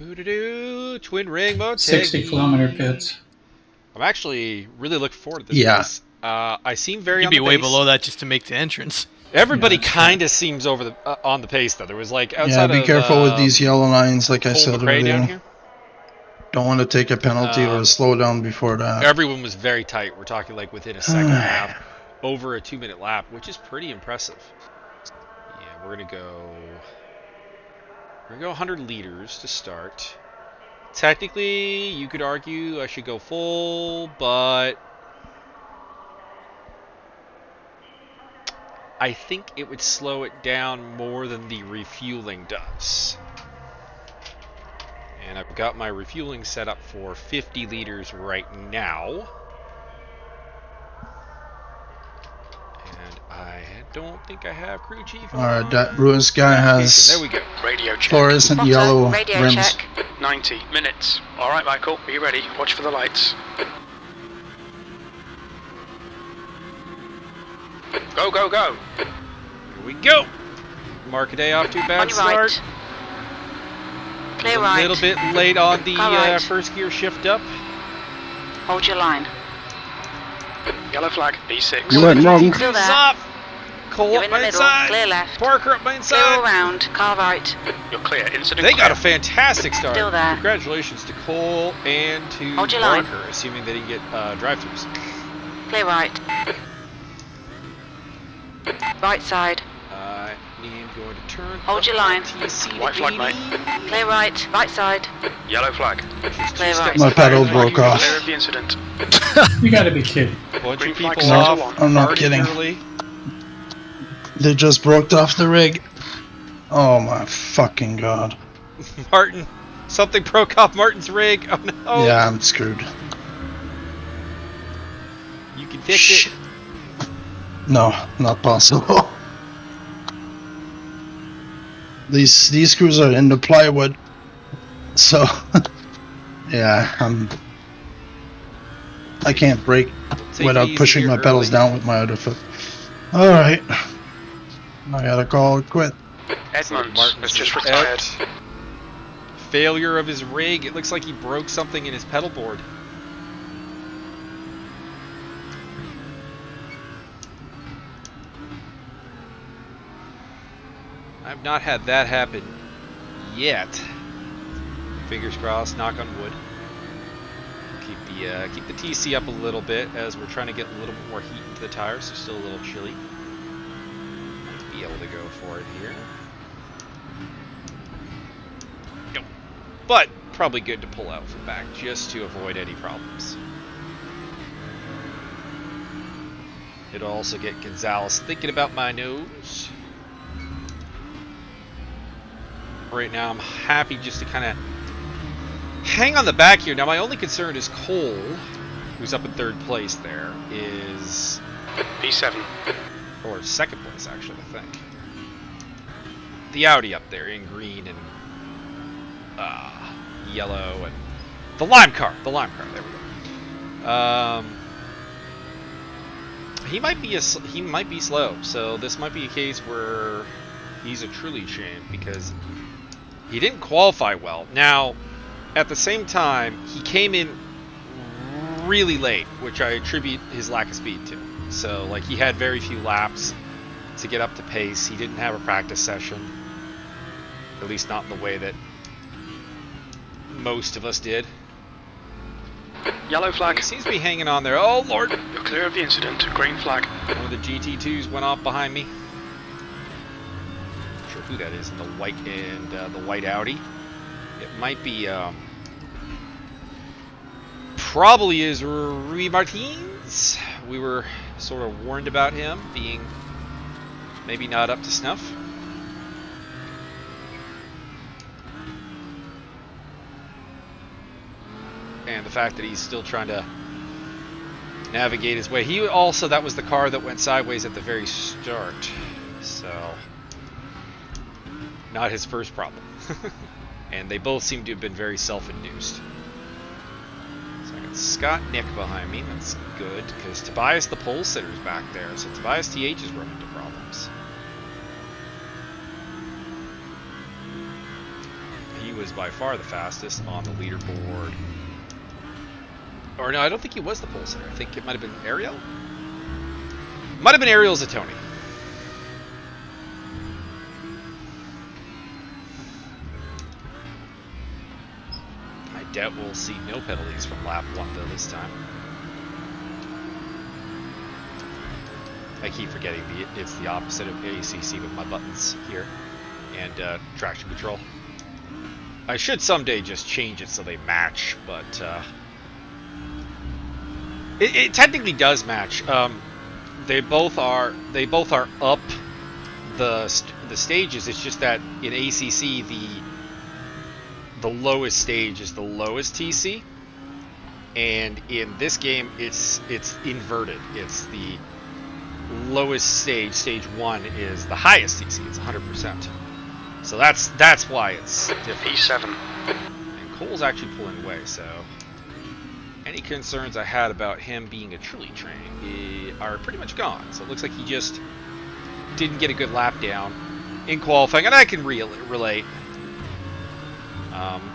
Twin Ring Motegi. 60-kilometer pits. I'm actually really looking forward to this race. I seem very You'd on be the way pace. below that just to make the entrance. Everybody kind of seems over the on the pace though. There was like outside be careful with these yellow lines, like I said McRae down earlier. here. Don't want to take a penalty or a slowdown before that. Everyone was very tight. We're talking like within a second and a half, over a 2-minute lap, which is pretty impressive. Yeah, we're gonna go 100 liters to start. Technically, you could argue I should go full, but I think it would slow it down more than the refueling does. And I've got my refueling set up for 50 liters right now. And I don't think I have crew chief on. Alright, that Ruins guy has there we go. Radio check. fluorescent Spotter, yellow radio rims. check. 90 minutes. All right, Michael, are you ready? Watch for the lights. Go, go, go. Here we go. Marcaday off to a bad On your start. right. Clear right. A little bit late on the right. first gear shift up. Hold your line. Yellow flag, B6. You went wrong. Still there. Stop. Cole You're up in the my middle. inside. Clear left. Parker up my Clear inside. all round. Car right. You're clear. Incident They clear. got a fantastic start. Still there. Congratulations to Cole and to Hold your line. Parker, assuming they didn't get drive-thrus. Clear right. Right side. I am going to turn. Hold your line. TC White flag, mate. Clear right. Right side. Yellow flag. Clear right. My pedal broke off. Clear of the incident. You gotta be kidding. Bunch Green of flag people set to off. one. I'm not Party kidding. early. They just broke off the rig. Oh my fucking god. Martin, something broke off Martin's rig. Oh no. Yeah, I'm screwed. You can fix it. No, not possible. These screws are into plywood, so yeah, I can't brake Take without it pushing easy my here pedals early. down with my other foot. All right, I gotta call it quit. Edmonds Martin's has just out. retired. Failure of his rig. It looks like he broke something in his pedal board. I've not had that happen yet. Fingers crossed, knock on wood. Keep the TC up a little bit as we're trying to get a little bit more heat into the tires, so still a little chilly. Might be able to go for it here. Nope. But probably good to pull out from back just to avoid any problems. It'll also get Gonzalez thinking about my nose. Right now I'm happy just to kind of hang on the back here. Now my only concern is Cole, who's up in third place there, is B7. or second place actually, I think. The Audi up there in green and yellow and the lime car, there we go. He might be slow, so this might be a case where he's a truly champ because he didn't qualify well. Now, at the same time, he came in really late, which I attribute his lack of speed to. So, like, he had very few laps to get up to pace. He didn't have a practice session, at least not in the way that most of us did. Yellow flag. He seems to be hanging on there. Oh, Lord! You're clear of the incident. Green flag. One of the GT2s went off behind me. Not sure who that is in the white and the white Audi. It might be probably is Rui Martins. We were sort of warned about him being maybe not up to snuff. And the fact that he's still trying to navigate his way. He also, that was the car that went sideways at the very start. So, not his first problem. And they both seem to have been very self-induced. So I got Scott Nick behind me. That's good, because Tobias the pole sitter's back there. So Tobias TH is running into problems. He was was by far the fastest on the leaderboard. Or no, I don't think he was the pole sitter. I think it might have been Ariel. Might have been Ariel Zatoni. I doubt we'll see no penalties from lap 1 though this time. I keep forgetting it's the opposite of ACC with my buttons here and traction control. I should someday just change it so they match, but it technically does match. They both are up the stages. It's just that in ACC the lowest stage is the lowest TC, and in this game it's inverted. It's the lowest stage, stage 1, is the highest TC. It's 100%. So that's why it's different. E7. And Cole's actually pulling away, so any concerns I had about him being a truly train are pretty much gone. So it looks like he just didn't get a good lap down in qualifying, and I can relate.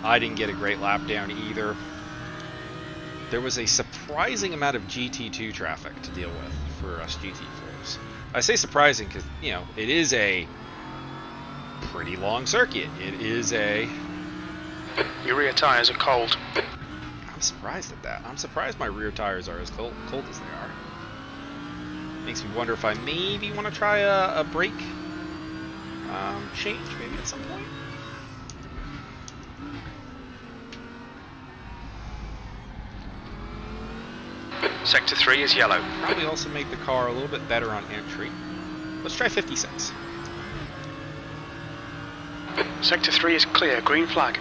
I didn't get a great lap down either. There was a surprising amount of GT2 traffic to deal with for us GT4s. I say surprising because, you know, it is a pretty long circuit. It is a... Your rear tyres are cold. I'm surprised at that. I'm surprised my rear tires are as cold as they are. Makes me wonder if I maybe want to try a brake change maybe at some point. Sector 3 is yellow. Probably also make the car a little bit better on entry. Let's try 56. Sector 3 is clear, green flag.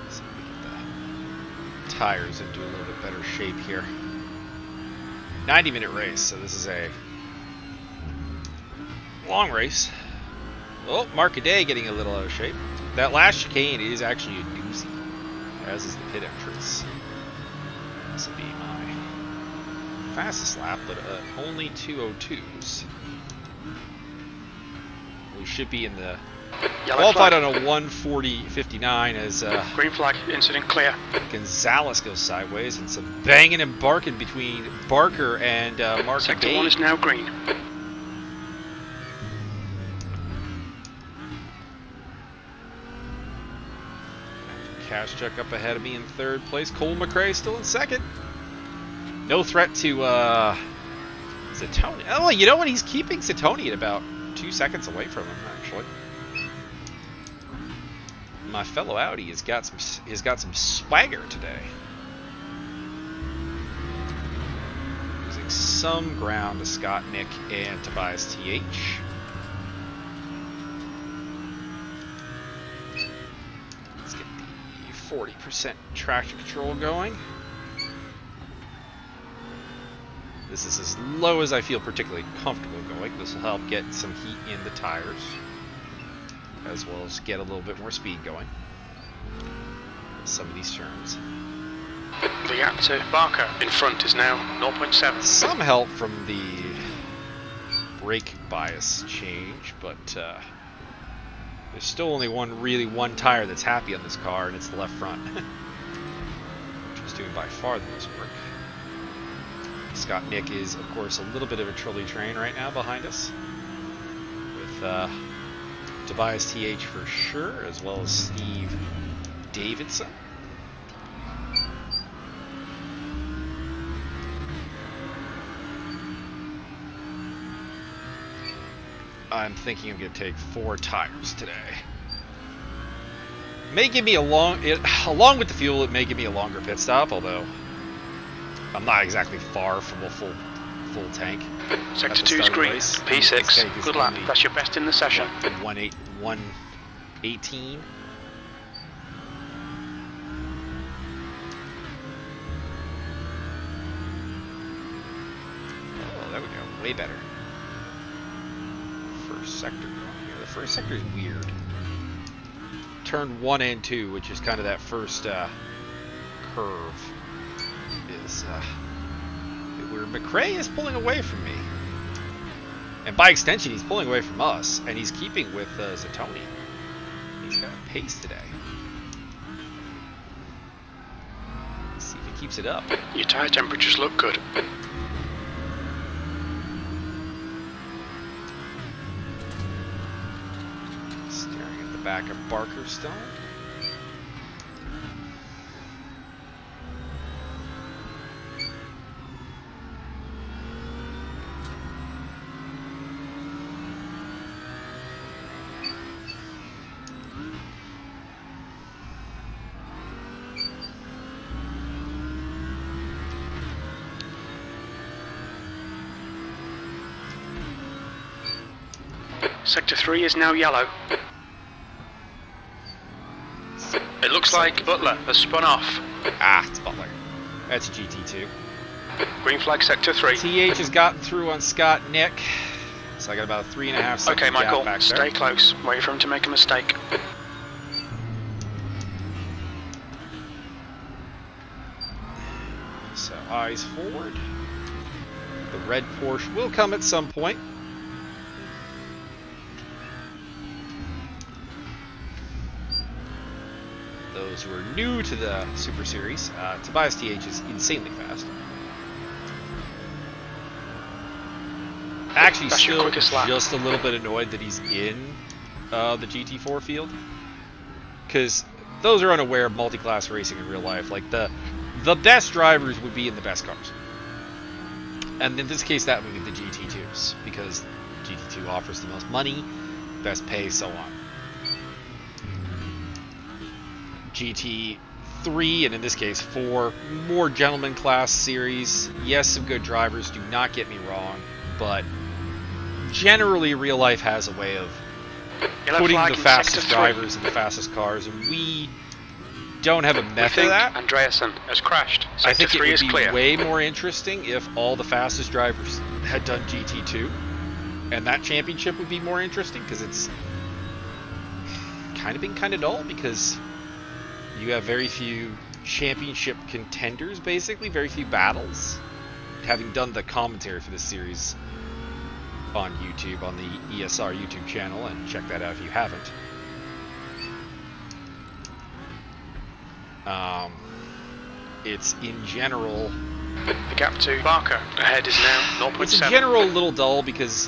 See if we get the tires into a little bit better shape here. 90-minute race, so this is a long race. Oh, Mark Day getting a little out of shape. That last chicane is actually a doozy, as is the pit entrance. This will be my fastest lap, but only 2:02s. We should be in the qualified on a 1:40.59 as green flag, incident clear. Gonzalez goes sideways and some banging and barking between Barker and Mark Sector Day. 1 is now green. Kashchuk up ahead of me in 3rd place. Cole McRae still in 2nd. No threat to Zatoni. Oh, you know what? He's keeping Zatoni at about 2 seconds away from him, actually. My fellow Audi has got some swagger today. Losing some ground to Scott, Nick, and Tobias TH. Let's get the 40% traction control going. This is as low as I feel particularly comfortable going. This will help get some heat in the tires, as well as get a little bit more speed going. Some of these turns. The gap to Barker in front is now 0.7. Some help from the brake bias change, but there's still only one tire that's happy on this car, and it's the left front, which is doing by far the most work. Scott Nick is, of course, a little bit of a trolley train right now behind us, with Tobias TH for sure, as well as Steve Davidson. I'm thinking I'm going to take 4 tires today. May give me along with the fuel, it may give me a longer pit stop, although I'm not exactly far from a full tank. Sector 2 is green. P6. Good lap. That's your best in the session. 118. Oh, there we go. Way better. First sector going here. The first sector is weird. Turn 1 and 2, which is kind of that first curve, is where McRae is pulling away from me. And by extension, he's pulling away from us, and he's keeping with Zatoni. He's got pace today. Let's see if he keeps it up. Your tyre temperatures look good. Staring at the back of Barker Stone. Sector 3 is now yellow. It looks like Butler has spun off. Ah, it's Butler. That's GT2. Green flag Sector 3. TH has gotten through on Scott Nick. So I got about a 3.5 second Okay, Michael, gap back stay there. close. Wait for him to make a mistake. So eyes forward. The red Porsche will come at some point. Those who are new to the Super Series, Tobias TH is insanely fast. Actually, That's your still quickest lap. just a little bit annoyed that he's in the GT4 field, because those are unaware of multi-class racing in real life. Like the best drivers would be in the best cars, and in this case, that would be the GT2s, because GT2 offers the most money, best pay, so on. GT3, and in this case 4, more gentleman class series. Yes, some good drivers, do not get me wrong, but generally real life has a way of Yellow putting flag the in fastest Sector 3. drivers in the fastest cars, and we don't have a We method of think that. Andreasen has crashed. Sector I think it 3 would is be clear. way more interesting if all the fastest drivers had done GT2, and that championship would be more interesting, because it's kind of been kind of dull, because you have very few championship contenders, basically, very few battles. Having done the commentary for this series on YouTube, on the ESR YouTube channel, and check that out if you haven't. It's in general, The gap to Barker ahead is now 0.7. it's in general a little dull, because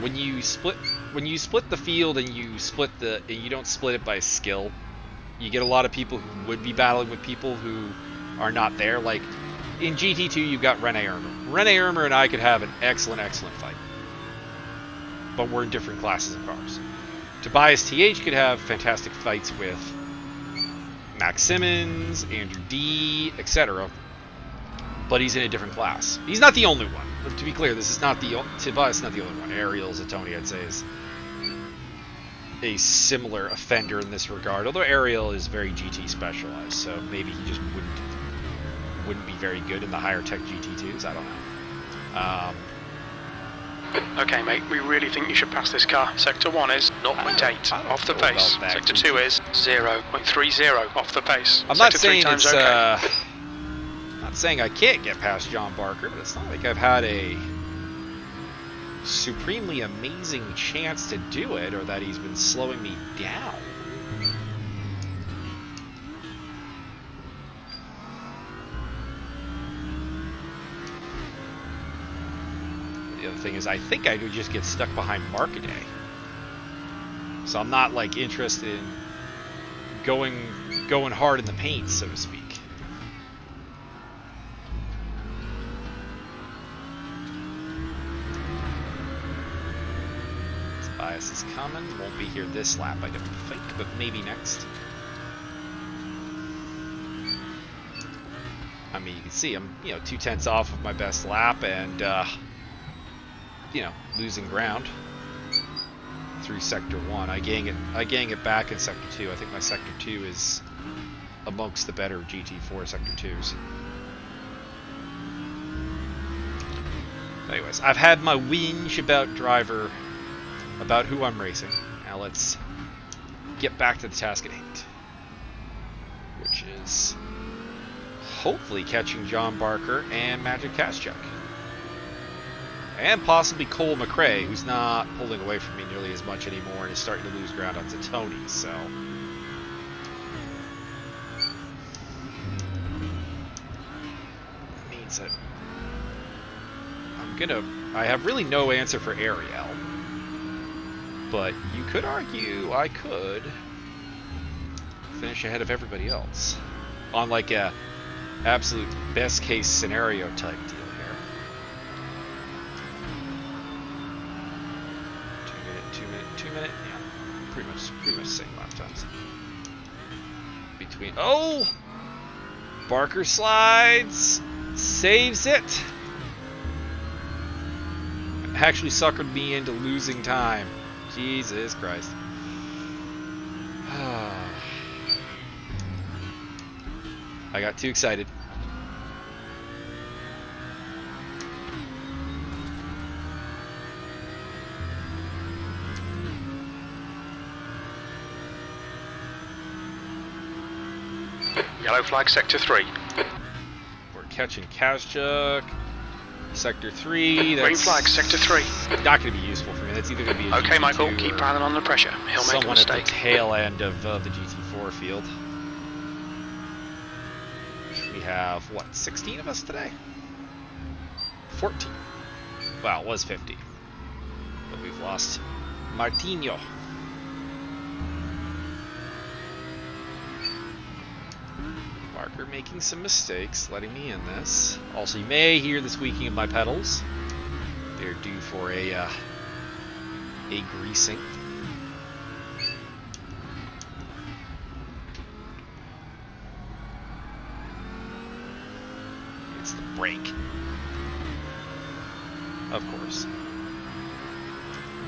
when you split the field and you don't split it by skill, you get a lot of people who would be battling with people who are not there. Like in GT2, you've got Rene Ermer. Rene Ermer and I could have an excellent fight, but we're in different classes of cars. Tobias TH could have fantastic fights with Max Simmons, Andrew D, etc. But he's in a different class. He's not the only one. To be clear, this is not Tobias is not the only one. Ariel Zatoni, I'd say, is a similar offender in this regard. Although Ariel is very GT specialized, so maybe he just wouldn't be very good in the higher tech GT2s. I don't know. Okay, mate, we really think you should pass this car. Sector 1 is 0.8 off the know pace. about that. Sector 2 is 0.30 off the pace. I'm not Sector 3 saying times it's okay. not saying I can't get past John Barker, but it's not like I've had a supremely amazing chance to do it, or that he's been slowing me down. The other thing is, I think I would just get stuck behind Markaday. So I'm not like interested in going hard in the paint, so to speak. Bias is coming. Won't be here this lap, I don't think, but maybe next. I mean, you can see I'm, 2/10 off of my best lap, and losing ground through Sector 1. I gang it back in Sector 2. I think my Sector 2 is amongst the better GT4 Sector 2s. Anyways, I've had my whinge about who I'm racing. Now let's get back to the task at hand, which is hopefully catching John Barker and Magic Kaschuk. And possibly Cole McRae, who's not pulling away from me nearly as much anymore and is starting to lose ground onto Tony, so... That means that... I have really no answer for Ariel. But you could argue I could finish ahead of everybody else. On like a absolute best case scenario type deal here. 2 minute, yeah. Pretty much same lap times. Between Barker slides, saves it. Actually suckered me into losing time. Jesus Christ. I got too excited. Yellow flag, sector 3. We're catching Kazchuk. Sector 3. That's Green flag, sector 3. not going to be useful for me. That's either going to be a Okay, GT2 Michael, keep or piling on the pressure. He'll make a someone at the mistake. tail end of the GT4 field. We have, what, 16 of us today? 14. Well, it was 50. But we've lost Martinho. Barker making some mistakes, letting me in this. Also, you may hear the squeaking of my pedals. They're due for a greasing. It's the brake. Of course.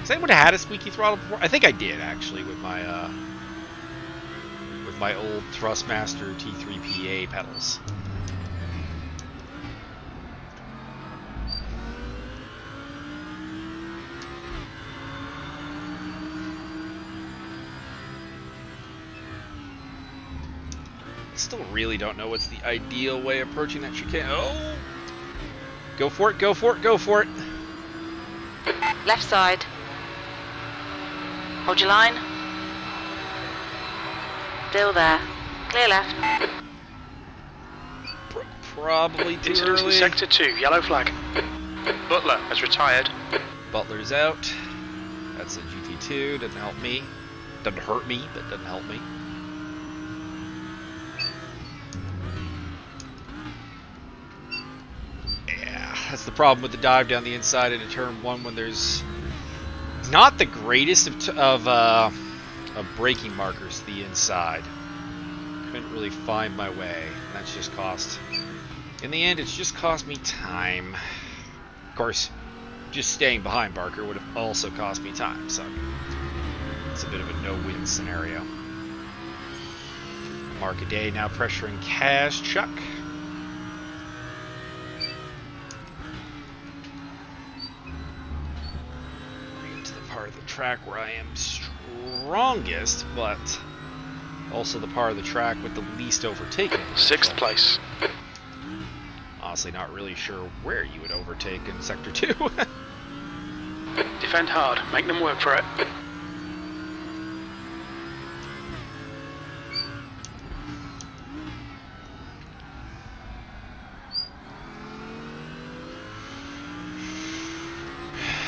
Has anyone had a squeaky throttle before? I think I did, actually, with my old Thrustmaster T3PA pedals. Still really don't know what's the ideal way of approaching that chicane. Oh! Go for it, go for it, go for it! Left side. Hold your line. Still there. Clear left. Probably too Incident in early. sector 2, yellow flag. Butler has retired. Butler's out. That's a GT2. Doesn't help me. Doesn't hurt me, but doesn't help me. Yeah, that's the problem with the dive down the inside into turn 1 when there's not the greatest of braking markers to the inside. Couldn't really find my way. That's just cost. In the end, it's just cost me time. Of course, just staying behind Barker would have also cost me time, so it's a bit of a no-win scenario. Mark a day now pressuring Kazchuk. Into the part of the track where I am strongest, but also the part of the track with the least overtaking. 6th place. Honestly, not really sure where you would overtake in Sector 2. Defend hard, make them work for it.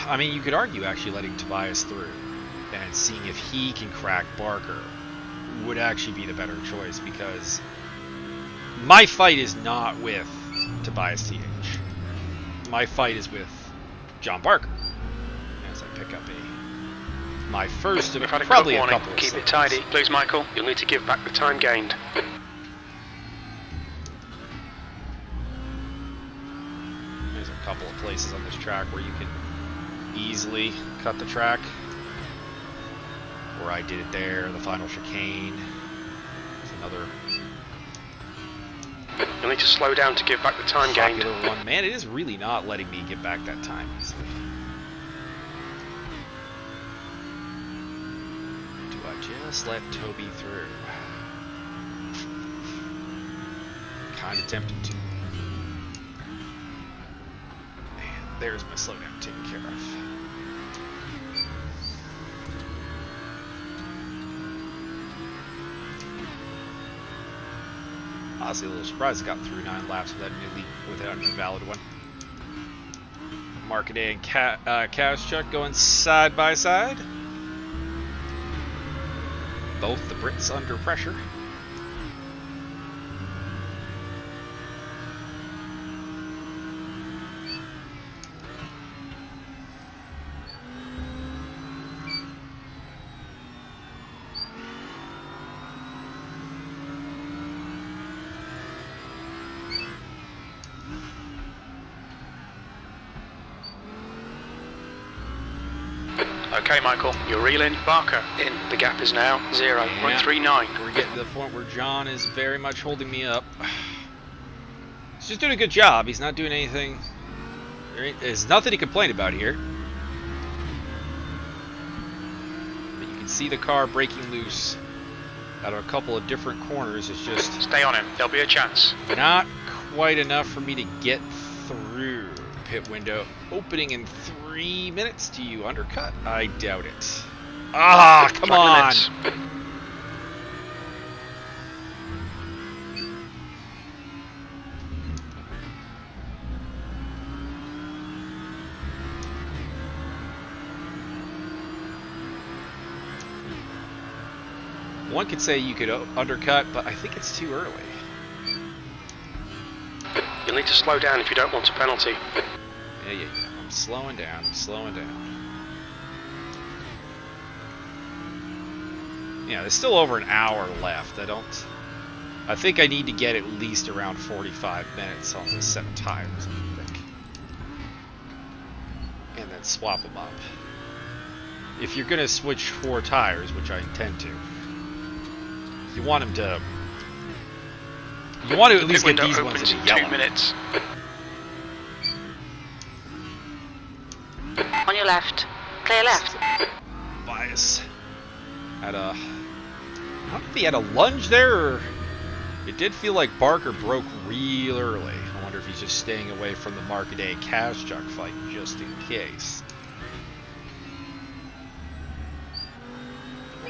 I mean, you could argue actually letting Tobias through and seeing if he can crack Barker would actually be the better choice, because my fight is not with Tobias TH. My fight is with John Barker. As I pick up my first of We've had a probably good a warning. couple of Keep it seconds. tidy. Please, Michael, you'll need to give back the time gained. There's a couple of places on this track where you can easily cut the track. Where I did it there, the final chicane. There's another You'll need to slow down to give back the time gained. popular one. Man, it is really not letting me get back that time easily. Do I just let Toby through? Kind of tempted to. Man. There's my slowdown taken care of. Honestly, a little surprised I got through 9 laps without an invalid one. Market and Cows Chuck going side by side. Both the Brits under pressure. Okay, Michael, you're reeling. Barker in. The gap is now 0.39. We're getting to the point where John is very much holding me up. He's just doing a good job. He's not doing anything. There's nothing to complain about here. But you can see the car breaking loose out of a couple of different corners. It's just Stay on him. There'll be a chance. not quite enough for me to get through. Pit window opening in 3 minutes. Do you undercut? I doubt it. Ah, come 5 on. minutes. One could say you could undercut, but I think it's too early. You'll need to slow down if you don't want a penalty. Yeah. I'm slowing down. Yeah, there's still over an hour left. I think I need to get at least around 45 minutes on this set of tires, I think. And then swap them up. If you're going to switch 4 tires, which I intend to, you want them to... You want to at least get these ones in the yellow. 2 minutes. On your left. Clear left. Bias. I don't know if he had a lunge there, or it did feel like Barker broke real early. I wonder if he's just staying away from the Market A Cash Chuck fight just in case.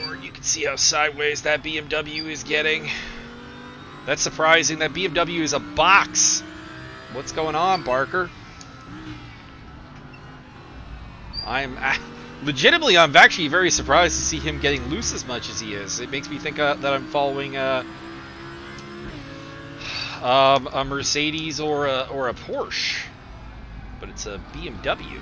Or you can see how sideways that BMW is getting. That's surprising. That BMW is a box. What's going on, Barker? I'm actually very surprised to see him getting loose as much as he is. It makes me think that I'm following a Mercedes or a Porsche, but it's a BMW.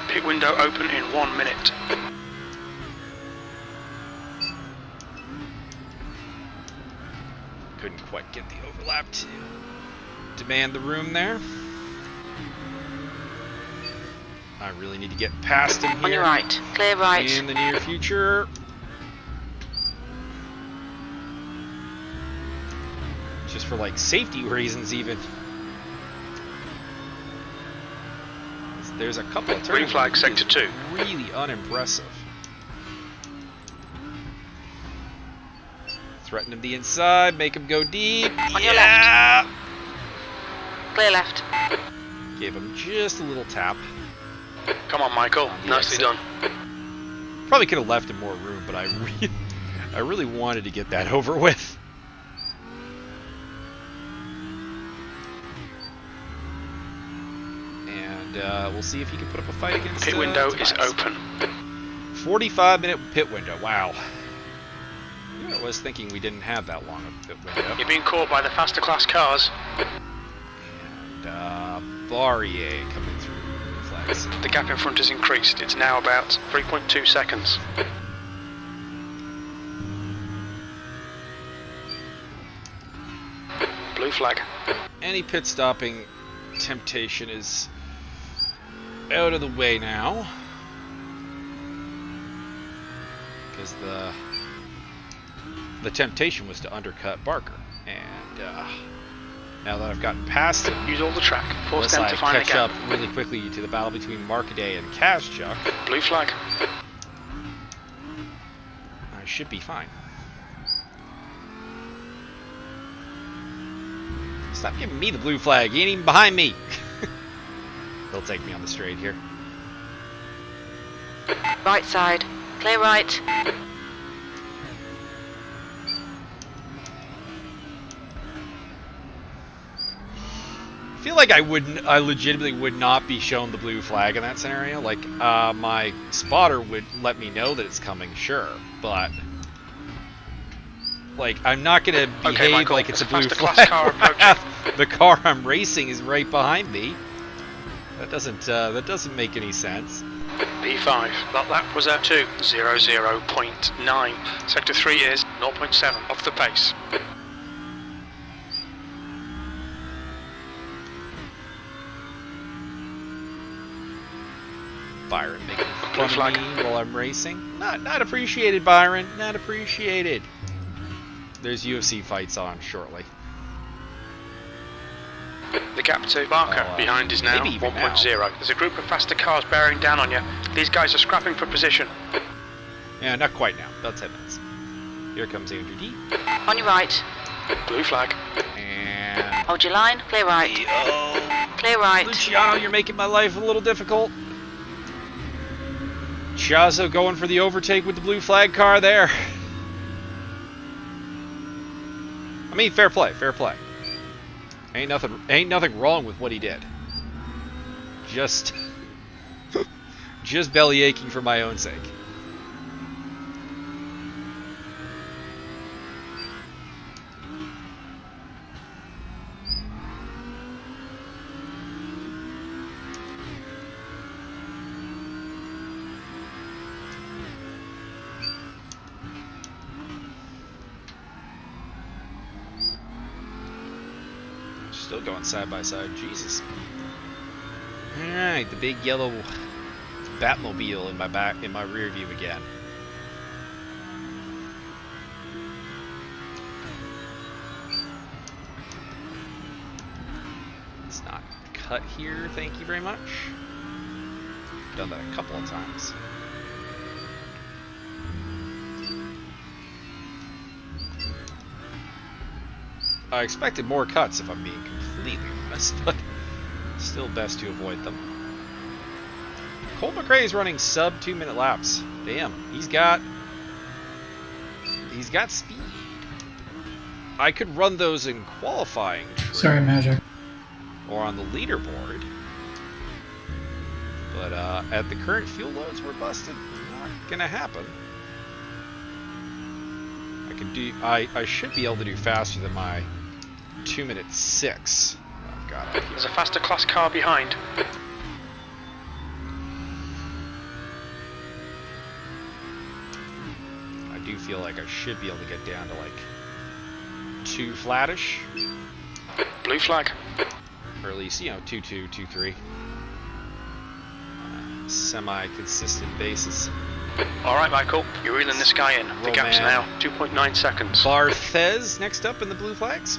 Pit window open in 1 minute. Couldn't quite get the overlap to demand the room there. I really need to get past him here. On your right. Clear right. In the near future. Just for like safety reasons even. There's a couple of turns. Green flag, sector 2. Really unimpressive. Threaten him the inside, make him go deep. On your left. Clear left. Gave him just a little tap. Come on, Michael. Nicely done. Probably could have left him more room, but I really wanted to get that over with. And we'll see if he can put up a fight against Pit window is Tobias. open. 45-minute pit window. Wow. I was thinking we didn't have that long of a pit window. You're being caught by the faster class cars. And Barrier coming through the flags. The gap in front has increased. It's now about 3.2 seconds. Blue flag. Any pit stopping temptation is out of the way now. Because the temptation was to undercut Barker. And now that I've gotten past him, Use all the track. Force unless them I to find the catch gap. up really quickly to the battle between Markaday and Kazchuk, Blue flag. I should be fine. Stop giving me the blue flag. He ain't even behind me. They'll take me on the straight here. Right side. Clear right. I feel like I legitimately would not be shown the blue flag in that scenario. Like, my spotter would let me know that it's coming, sure, but like, I'm not gonna behave Michael, like it's a there's blue a faster flag. class car approaching. The car I'm racing is right behind me. That doesn't make any sense. P5. That lap was at 2:00.9. Sector 3 is 0.7 off the pace. Byron making fun of me while I'm racing. Not appreciated, Byron. Not appreciated. There's UFC fights on shortly. The gap to Barker behind is now 1.0. There's a group of faster cars bearing down on you. These guys are scrapping for position. Yeah, not quite now. About 10 minutes. Here comes Andrew D. On your right. Blue flag. And Hold your line. Clear right. Clear right. Luciano, you're making my life a little difficult. Chiazzo going for the overtake with the blue flag car there. I mean, fair play, fair play. Ain't nothing wrong with what he did. Just belly aching for my own sake. Still going side by side, Jesus. Alright, the big yellow Batmobile in my rear view again. Let's not cut here, thank you very much. Done that a couple of times. I expected more cuts if I'm being completely honest, but still best to avoid them. Colt McRae is running sub 2-minute laps. Damn, he's got speed. I could run those in qualifying. Sorry, Magic. Or on the leaderboard. But at the current fuel loads we're busted, not gonna happen. I should be able to do faster than my 2:06. I've got up here. There's a faster class car behind. I do feel like I should be able to get down to like 2 flattish. Blue flag. Or at least, 2-2, 2-3. Semi-consistent basis. Alright, Michael, you're reeling this guy in. The gap's now 2.9 seconds. Barthez next up in the blue flags.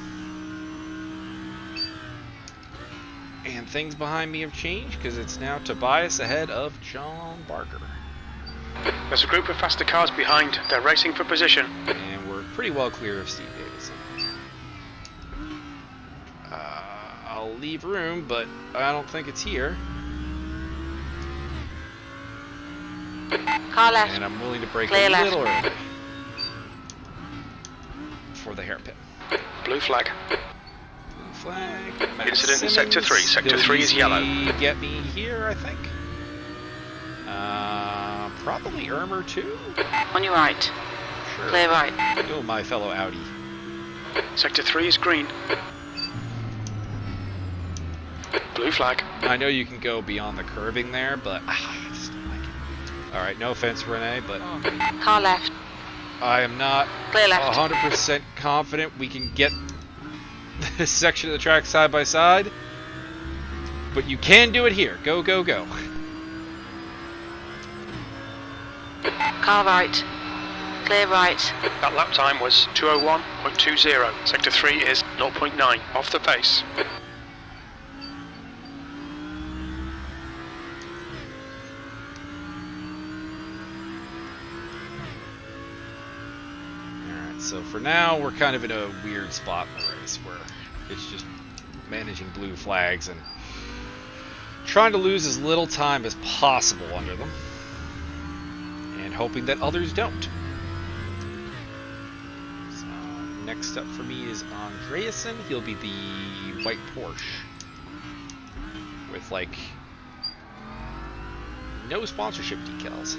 And things behind me have changed because it's now Tobias ahead of John Barker. There's a group of faster cars behind. They're racing for position. And we're pretty well clear of Steve Davidson. I'll leave room, but I don't think it's here. Car left. And I'm willing to break Clear a left. little early for the hairpin. Blue flag. Blue flag. Matt Incident in Simmons. Sector 3. Sector They'll 3 is usually yellow. Get me here, I think. Probably Irmer too. On your right. Sure. Clear right. Oh, my fellow Audi. Sector 3 is green. Blue flag. I know you can go beyond the curving there, but I just don't like it. All right, no offense, Renee, but Car left. I am not Clear left. 100% confident we can get this section of the track side by side. But you can do it here. Go, go, go. Car right. Clear right. That lap time was 2:01.20. Sector 3 is 0.9 off the pace. So for now, we're kind of in a weird spot in the race where it's just managing blue flags and trying to lose as little time as possible under them, and hoping that others don't. So next up for me is Andreasen. He'll be the white Porsche with like no sponsorship decals.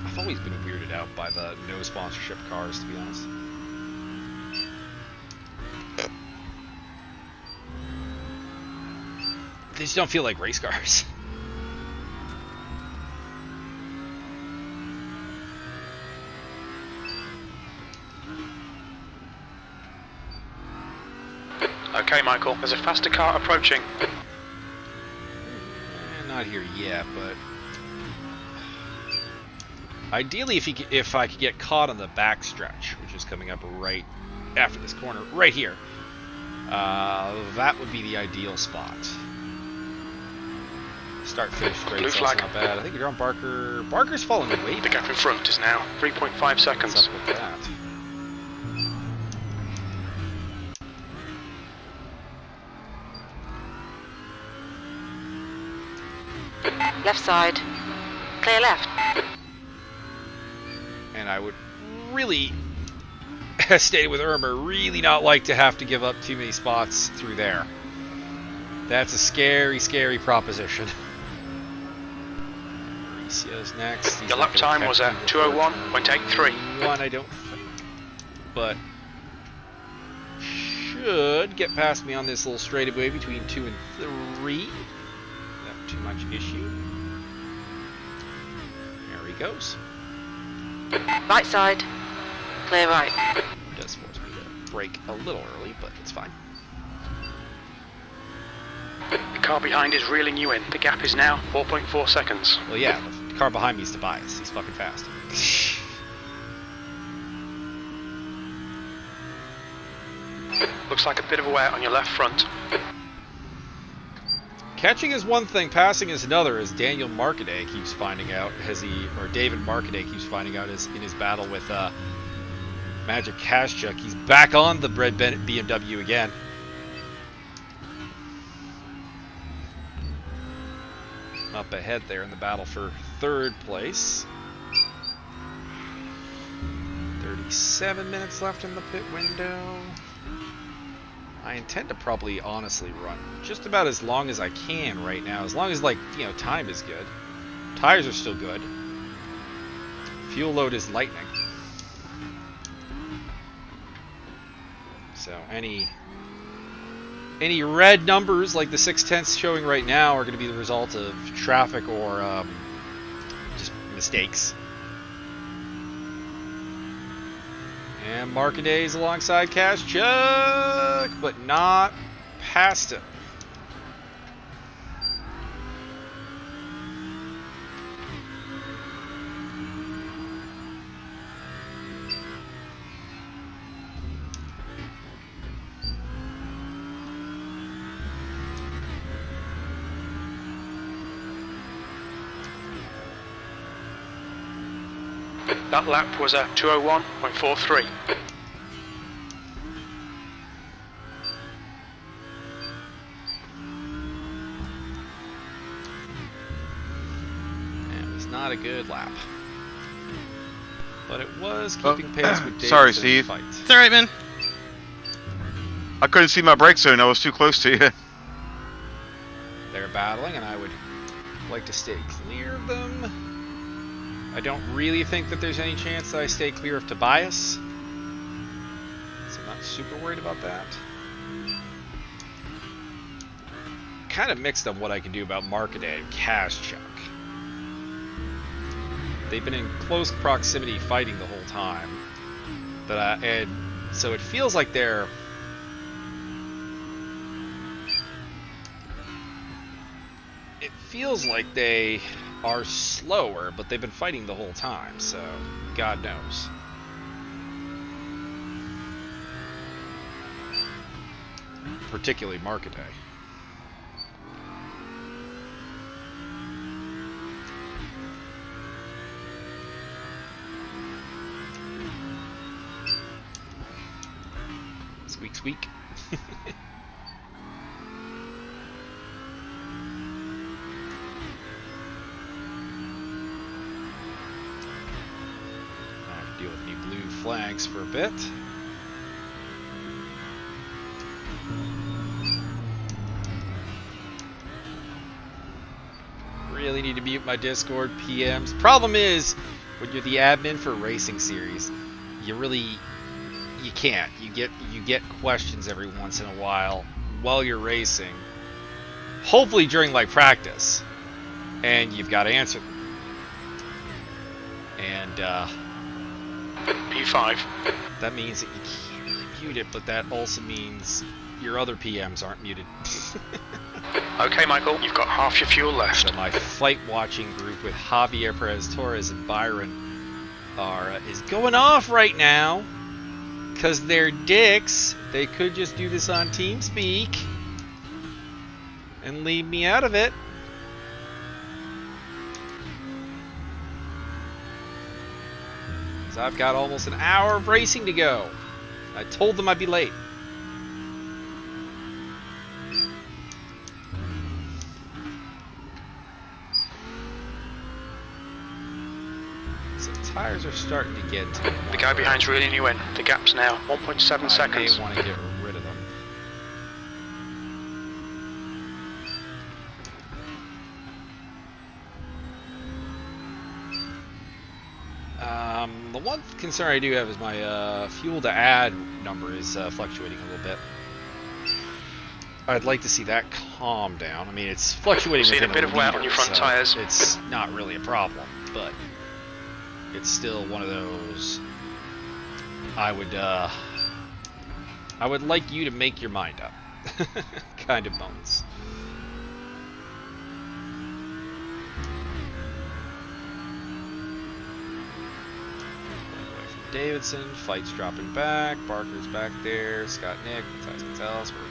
I've always been weirded out by the no sponsorship cars, to be honest. They just don't feel like race cars. Okay, Michael, there's a faster car approaching. Not here yet, but ideally, if I could get caught on the back stretch, which is coming up right after this corner, right here, that would be the ideal spot. Start-finish straight, so that's not bad. I think you're on Barker. Barker's following me way back. The gap in front is now 3.5 seconds. What's up with that? Left side. Clear left. And I would really, as stated with Irma, really not like to have to give up too many spots through there. That's a scary, scary proposition. Mauricio's next. Your lap time was at 2:01.83. I don't think. But should get past me on this little straightaway between 2 and 3. Not too much issue. There he goes. Right side. Clear right. It does force me to brake a little early, but it's fine. The car behind is reeling you in. The gap is now 4.4 seconds. Well, yeah, the car behind me is Tobias. He's fucking fast. Looks like a bit of a wear on your left front. Catching is one thing, passing is another, as Daniel Marcaday keeps finding out, or David Marcaday keeps finding out in his battle with Magic Kashchuk. He's back on the red BMW again. Up ahead there in the battle for third place. 37 minutes left in the pit window. I intend to probably honestly run just about as long as I can right now, as long as, like, you know, time is good. Tires are still good. Fuel load is lightning. So any red numbers like the 6/10 showing right now are going to be the result of traffic or just mistakes. And Marcaday's alongside Kashchuk, but not past him. That lap was at 2:01.43. It was not a good lap. But it was keeping pace with David's sorry, Steve. fight. It's alright, man. I couldn't see my brake zone. I was too close to you. They're battling, and I would like to stay clear of them. I don't really think that there's any chance that I stay clear of Tobias, so I'm not super worried about that. Kind of mixed on what I can do about Marcaday and Kashchuk. They've been in close proximity fighting the whole time, but and so it feels like they're they are slower, but they've been fighting the whole time, so God knows. Particularly Marcaday. Squeak, squeak. I have to deal with any blue flags for a bit. Really need to mute my Discord PMs. Problem is, when you're the admin for a racing series, you can't. You get questions every once in a while you're racing. Hopefully during like practice, and you've got to answer them. And P5. that means that you can't really mute it, but that also means your other PMs aren't muted. Okay, Michael, you've got half your fuel left. So my fight watching group with Javier Perez Torres and Byron is going off right now because they're dicks. They could just do this on TeamSpeak and leave me out of it. Because I've got almost an hour of racing to go. I told them I'd be late. Tires are starting to get to The guy behind's reeling you in. The gap's now 1.7 seconds. I may want to get rid of them. The one concern I do have is my fuel to add number is fluctuating a little bit. I'd like to see that calm down. I mean, it's fluctuating Seen within a bit of wear on your front so tires. It's not really a problem, but it's still one of those. I would like you to make your mind up kind of moments. Davidson, fight's dropping back, Barker's back there, Scott Nick, Tyson Gonzalez, we're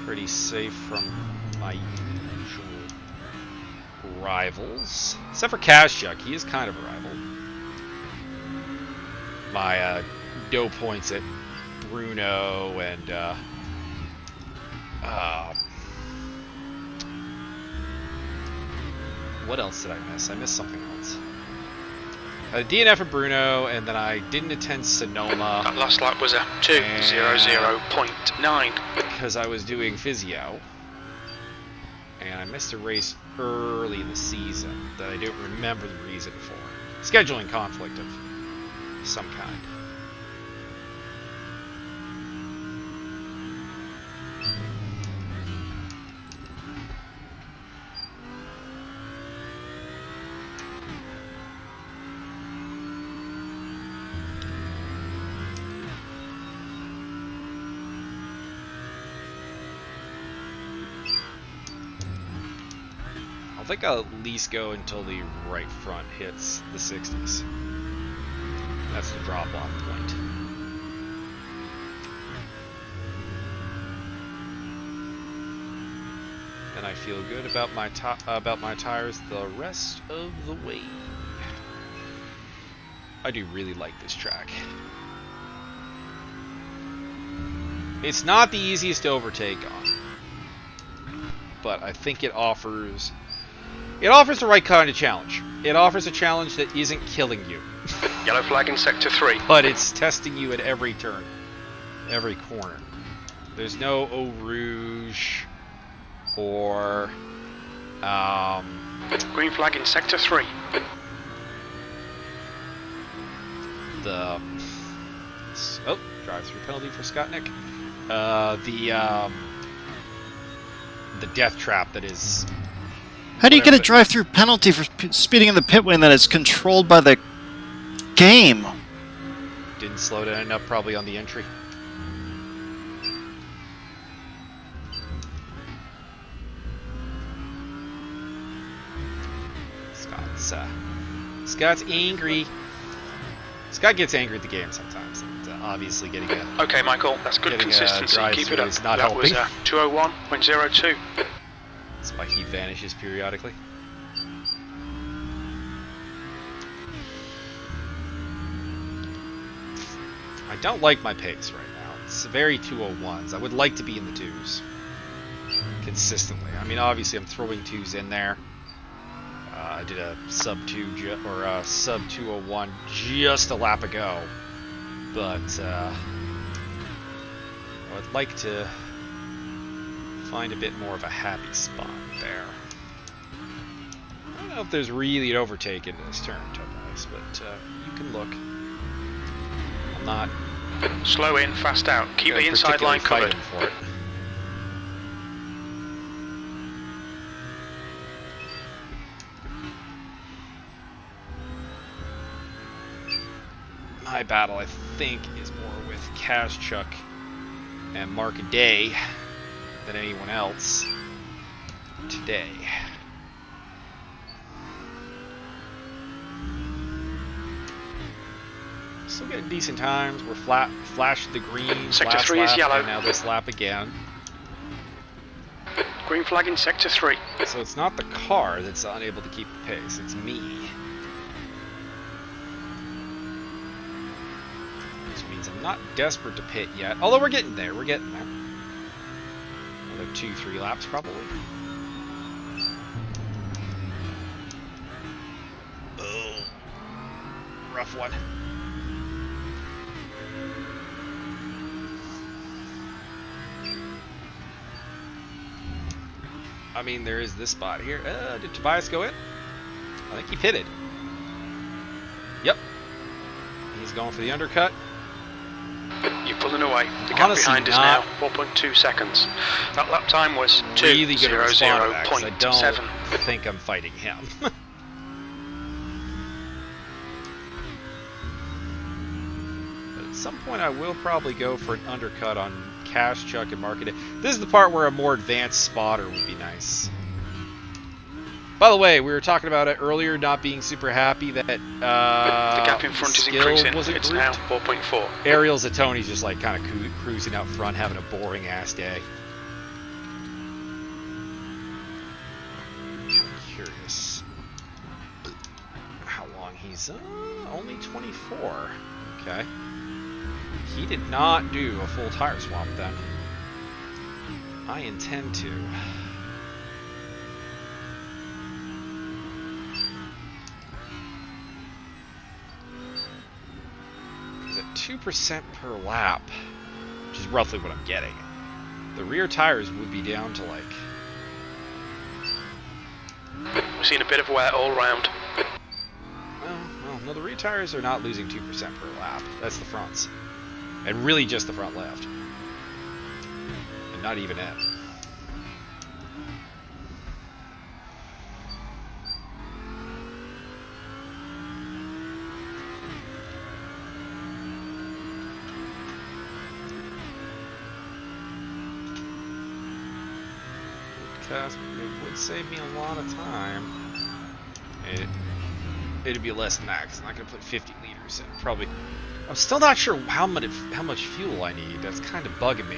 pretty safe from my usual rivals. Except for Kashuk, he is kind of a rival. My dough points at Bruno and what else did I miss? I missed something else. DNF at Bruno, and then I didn't attend Sonoma. That last lap was a 2:00.9. Because I was doing physio. And I missed a race early in the season that I don't remember the reason for. Scheduling conflict of some kind. I think I'll at least go until the right front hits the 60s. That's the drop-off point. And I feel good about my tires the rest of the way. I do really like this track. It's not the easiest to overtake on, but I think it offers the right kind of challenge. It offers a challenge that isn't killing you. Yellow flag in sector 3. But it's testing you at every turn, every corner. There's no Eau Rouge or Green flag in sector 3. Drive-through penalty for Scott Nick. The death trap that is. How do you get a drive-through penalty for speeding in the pit lane that is controlled by the game? Didn't slow down enough, probably on the entry. Scott's angry. Scott gets angry at the game sometimes. And, obviously, getting a. Okay, Michael, that's good consistency. Keep it up. Not that helping. was 2:01.02. That's why he vanishes periodically. I don't like my pace right now. 201s, very 201s. I would like to be in the 2s consistently. I mean, obviously I'm throwing 2s in there. I did a sub 2 or a sub 201 just a lap ago, but I would like to find a bit more of a happy spot there. I don't know if there's really an overtake into this turn, Tobias, but you can look. I'm not Slow in, fast out. Keep the inside line covered. for it. My battle, I think, is more with Kazchuk and Mark Day than anyone else today. Still getting decent times. We're flashed the green Sector last 3 lap, is yellow. and now this lap again. Green flag in sector 3. So it's not the car that's unable to keep the pace, it's me. Which means I'm not desperate to pit yet, although we're getting there, Another 2-3 laps probably. Oh, rough one. I mean, there is this spot here. Did Tobias go in? I think he pitted. Yep. He's going for the undercut. You're pulling away. The gap Honestly, behind is now 4.2 seconds. That lap time was Really good at responding to that, 'cause I 2:00.7. don't think I'm fighting him. But at some point I will probably go for an undercut on Kazchuk and Market. This is the part where a more advanced spotter would be nice. By the way, we were talking about it earlier, not being super happy that The gap in front is increasing. wasn't It's grouped. now 4.4. Ariel Zatoni's just like kind of cruising out front, having a boring ass day. I'm curious how long he's only 24. Okay. He did not do a full tire swap then. I intend to. Because at 2% per lap, which is roughly what I'm getting, the rear tires would be down to like... We've seen a bit of wear all round. Well, no, the rear tires are not losing 2% per lap. That's the fronts. And really just the front left. And not even it. It would save me a lot of time. It'd be less than that, because I'm not going to put 50 liters in. Probably. I'm still not sure how much fuel I need. That's kind of bugging me,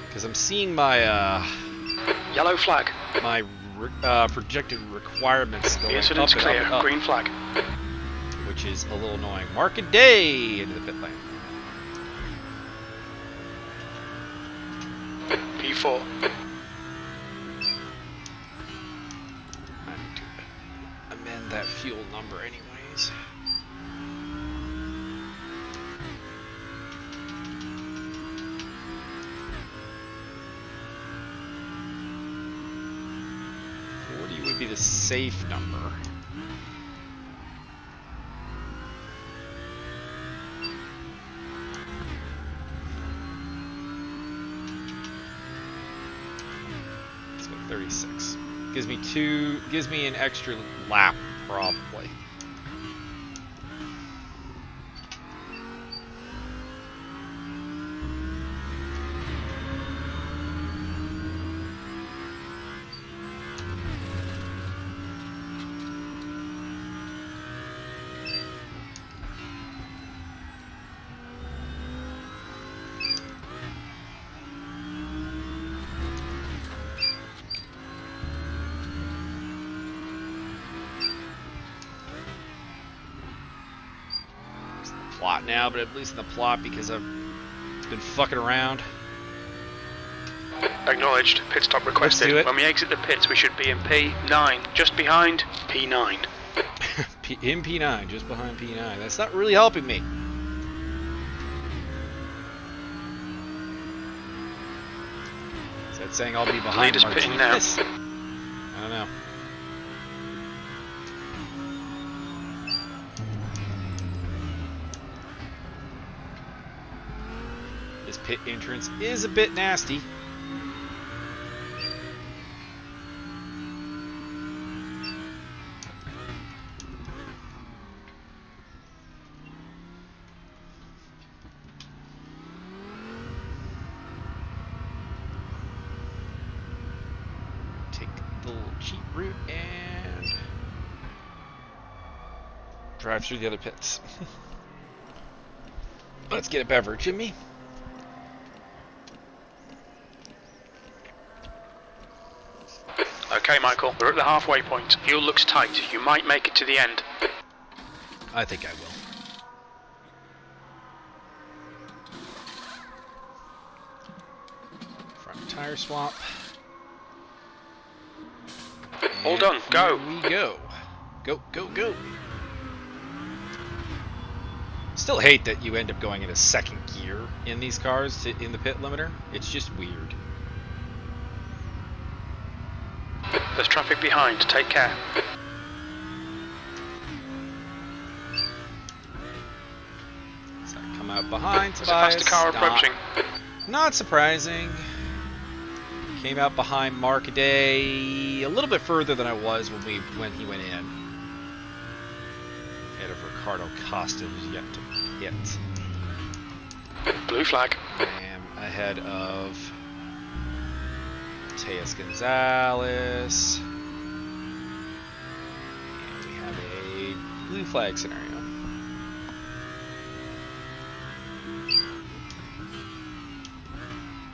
because I'm seeing my Yellow flag. my projected requirements going The up incident's and clear. up and up, Green flag. which is a little annoying. Market day into the pit lane. P4. I need to amend that fuel number anyways. Would be the safe number. Let's go 36. Gives me an extra lap probably. Plot now, but at least in the plot, because I'm It's been fucking around. Acknowledged. Pit stop requested. Let's do it. When we exit the pits, we should be in P9, just behind P9. In P9, just behind P9. That's not really helping me. Is that saying I'll be behind Leader's pitting now. Martinez? I don't know. This pit entrance is a bit nasty. Take the little cheap route and drive through the other pits. Let's get a beverage, Jimmy. Okay, Michael, we're at the halfway point. Fuel looks tight. You might make it to the end. I think I will. Front tire swap. All And done. Go. Here we go. Go, go, go. Still hate that you end up going into second gear in these cars in the pit limiter. It's just weird. There's traffic behind. Take care. So I come out behind. There's a faster car approaching. Not surprising. Came out behind Mark Day a little bit further than I was when he went in. Ahead of Ricardo Costa, who's yet to hit. Blue flag. I am ahead of Mateus Gonzalez. And we have a blue flag scenario.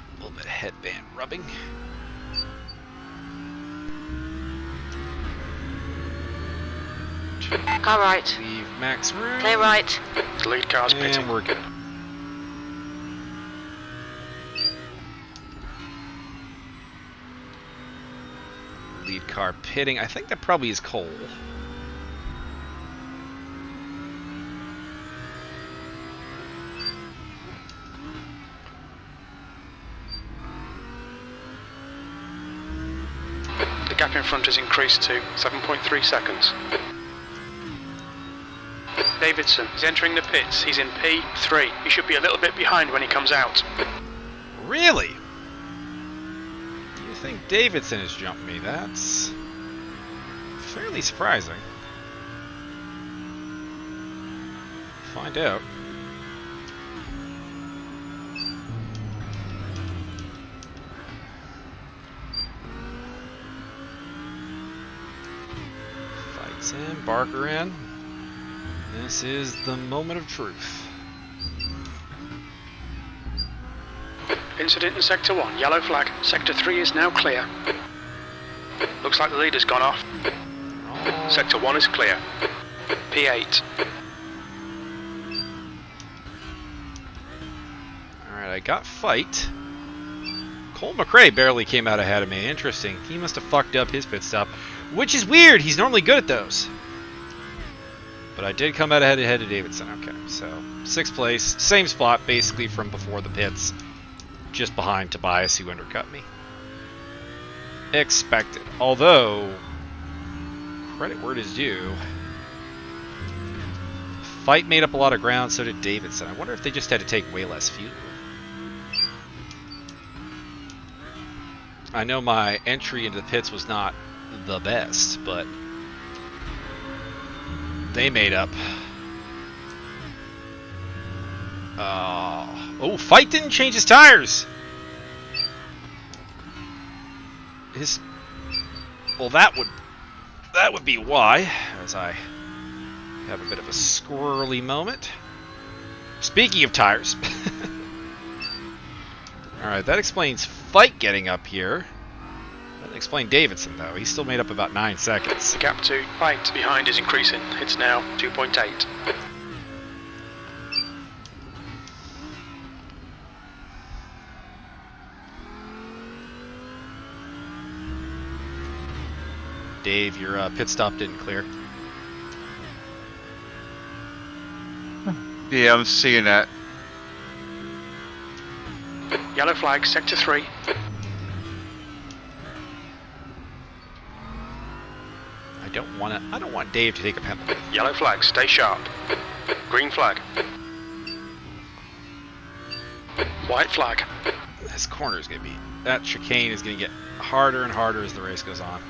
A little bit of headband rubbing. Car right. Leave max room. Clear right. The lead car's And pitting. we're good. Lead car pitting. I think that probably is Cole. The gap in front has increased to 7.3 seconds. Davidson is entering the pits. He's in P3. He should be a little bit behind when he comes out. Really? You think Davidson has jumped me? That's fairly surprising. Find out. Fights in, Barker in. This is the moment of truth. Incident in Sector 1, yellow flag. Sector 3 is now clear. Looks like the leader's gone off. Sector 1 is clear. P8. Alright, I got fight. Cole McRae barely came out ahead of me. Interesting. He must have fucked up his pit stop, which is weird. He's normally good at those. But I did come out ahead of Davidson. Okay, so 6th place. Same spot, basically, from before the pits. Just behind Tobias, who undercut me. Expected. Although, credit where it is due. Fight made up a lot of ground, so did Davidson. I wonder if they just had to take way less fuel. I know my entry into the pits was not the best, but they made up. Oh, Fight didn't change his tires. Well, that would be why, as I have a bit of a squirrely moment. Speaking of tires. Alright, that explains Fight getting up here. Doesn't explain Davidson, though. He still made up about 9 seconds. The gap to Fight behind is increasing. It's now 2.8. Dave, your pit stop didn't clear. Yeah, I'm seeing that. Yellow flag, sector 3. I don't want Dave to take a penalty. Yellow flag, stay sharp. Green flag. White flag. This corner is going to be... That chicane is going to get harder and harder as the race goes on.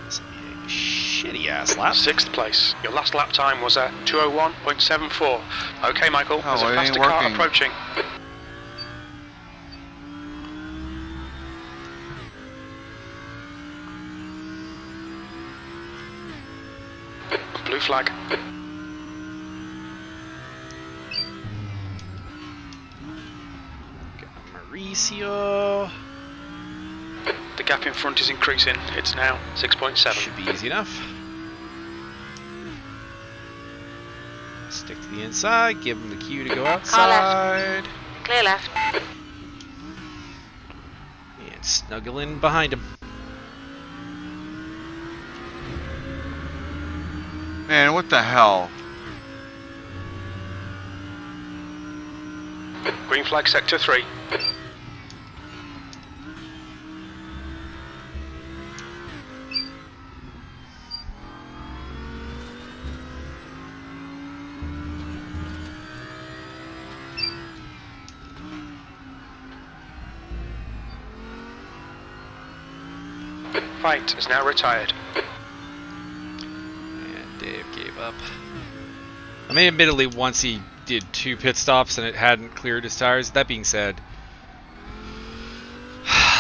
This will be a shitty-ass lap. 6th place. Your last lap time was at 2:01.74. Okay, Michael, there's a it ain't faster car working. approaching. Blue flag. Mauricio. The gap in front is increasing. It's now 6.7. Should be easy enough. Stick to the inside, give him the cue to go outside. Clear left. And snuggle in behind him. Man, what the hell? Green flag, sector 3. Fight is now retired. And Dave gave up. I mean, admittedly, once he did 2 pit stops and it hadn't cleared his tires. That being said,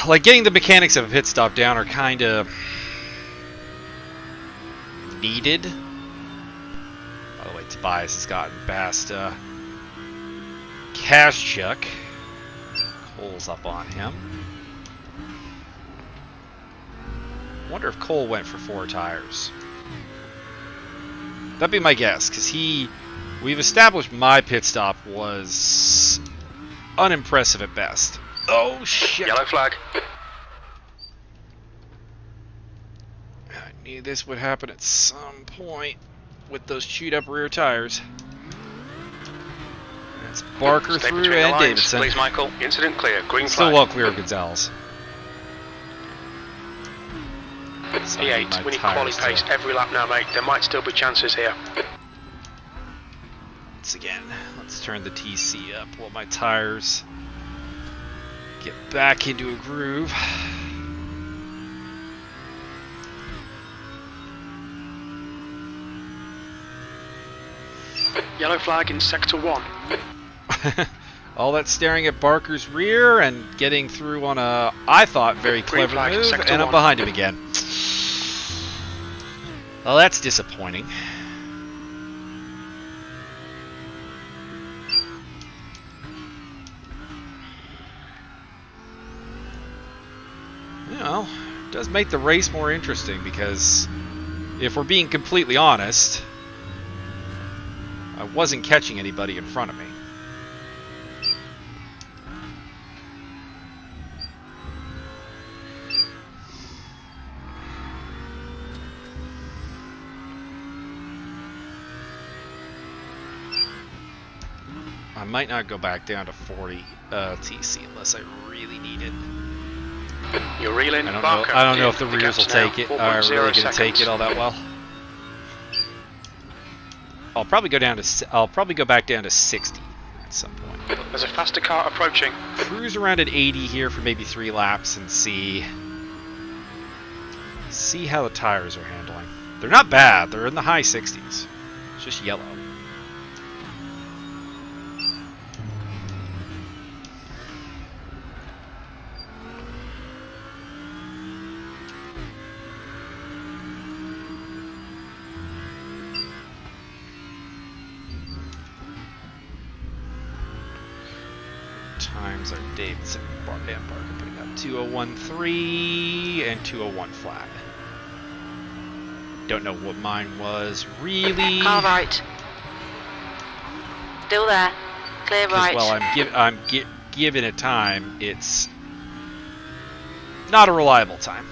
like, getting the mechanics of a pit stop down are kind of needed. By the way, Tobias has gotten past Cash Chuck. Cole's up on him. Wonder if Cole went for 4 tires. That'd be my guess, because we've established my pit stop was unimpressive at best. Oh shit! Yellow flag. I knew this would happen at some point with those chewed up rear tires. That's Barker Stay through between the and lines, Davidson. please, Michael. Incident clear. Green Still flag. well clear of Gonzalez. So I need E8, my we need quality tires pace every lap now, mate. There might still be chances here. once again, let's turn the TC up while my tires get back into a groove. Yellow flag in sector 1. All that staring at Barker's rear and getting through on a, I thought, very Green clever flag, move, sector and I'm 1. behind him again. Well, that's disappointing. Well, it does make the race more interesting because, if we're being completely honest, I wasn't catching anybody in front of me. I might not go back down to 40 TC unless I really need it. You're reeling. I don't know. Barker. I don't know if the The rears will gap's now take it. 4.0 Are really going to take seconds. it all that well. I'll probably go down to. I'll probably go back down to 60 at some point. There's a faster car approaching. Cruise around at 80 here for maybe 3 laps and see how the tires are handling. They're not bad. They're in the high 60s. It's just yellow. Times are Davidson and Barker putting up 2:01.3 and 2:01 flat. Don't know what mine was really. Car right. Still there. Clear right. Well, I'm given it time. It's not a reliable time.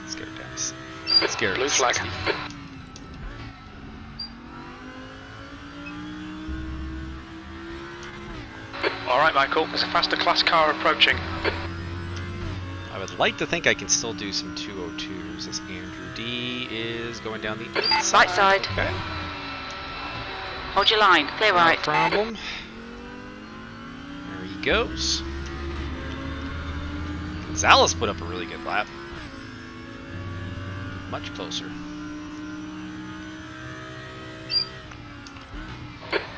Let's get her down. Let's get her Blue to flag. 60. Alright, Michael, there's a faster class car approaching. I would like to think I can still do some 202s as Andrew D is going down the inside. Right side. Okay. Hold your line. Clear No right. problem. There he goes. Gonzalez put up a really good lap. Much closer.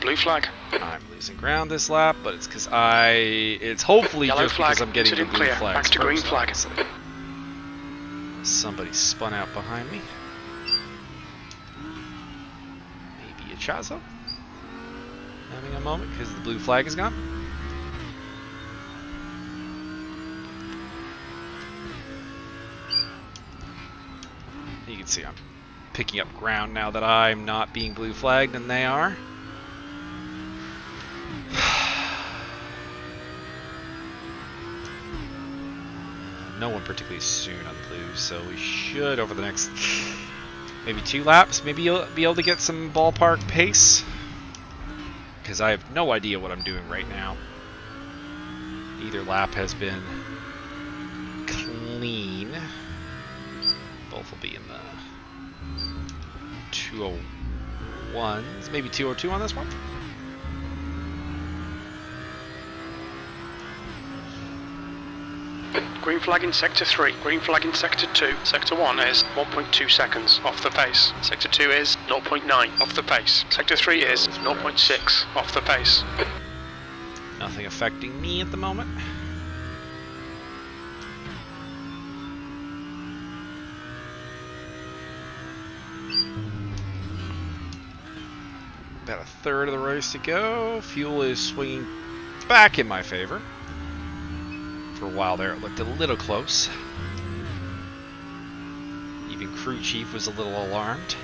Blue flag. I'm losing ground this lap, but it's because it's hopefully Yellow just flag. because I'm getting the Incident blue clear. flags Back to green first, flag. obviously. Somebody spun out behind me. Maybe a Chazo? Having a moment because the blue flag is gone. You can see I'm picking up ground now that I'm not being blue flagged and they are. No one particularly soon on the blues, so we should over the next maybe 2 laps, maybe you'll be able to get some ballpark pace. Because I have no idea what I'm doing right now. Either lap has been clean. Both will be in the 201s, maybe 202 on this one. Green flag in sector 3. Green flag in sector 2. Sector 1 is 1.2 seconds off the pace. Sector 2 is 0.9 off the pace. Sector 3 is 0.6 off the pace. Nothing affecting me at the moment. About a third of the race to go. Fuel is swinging back in my favor. For a while there, it looked a little close. Even crew chief was a little alarmed.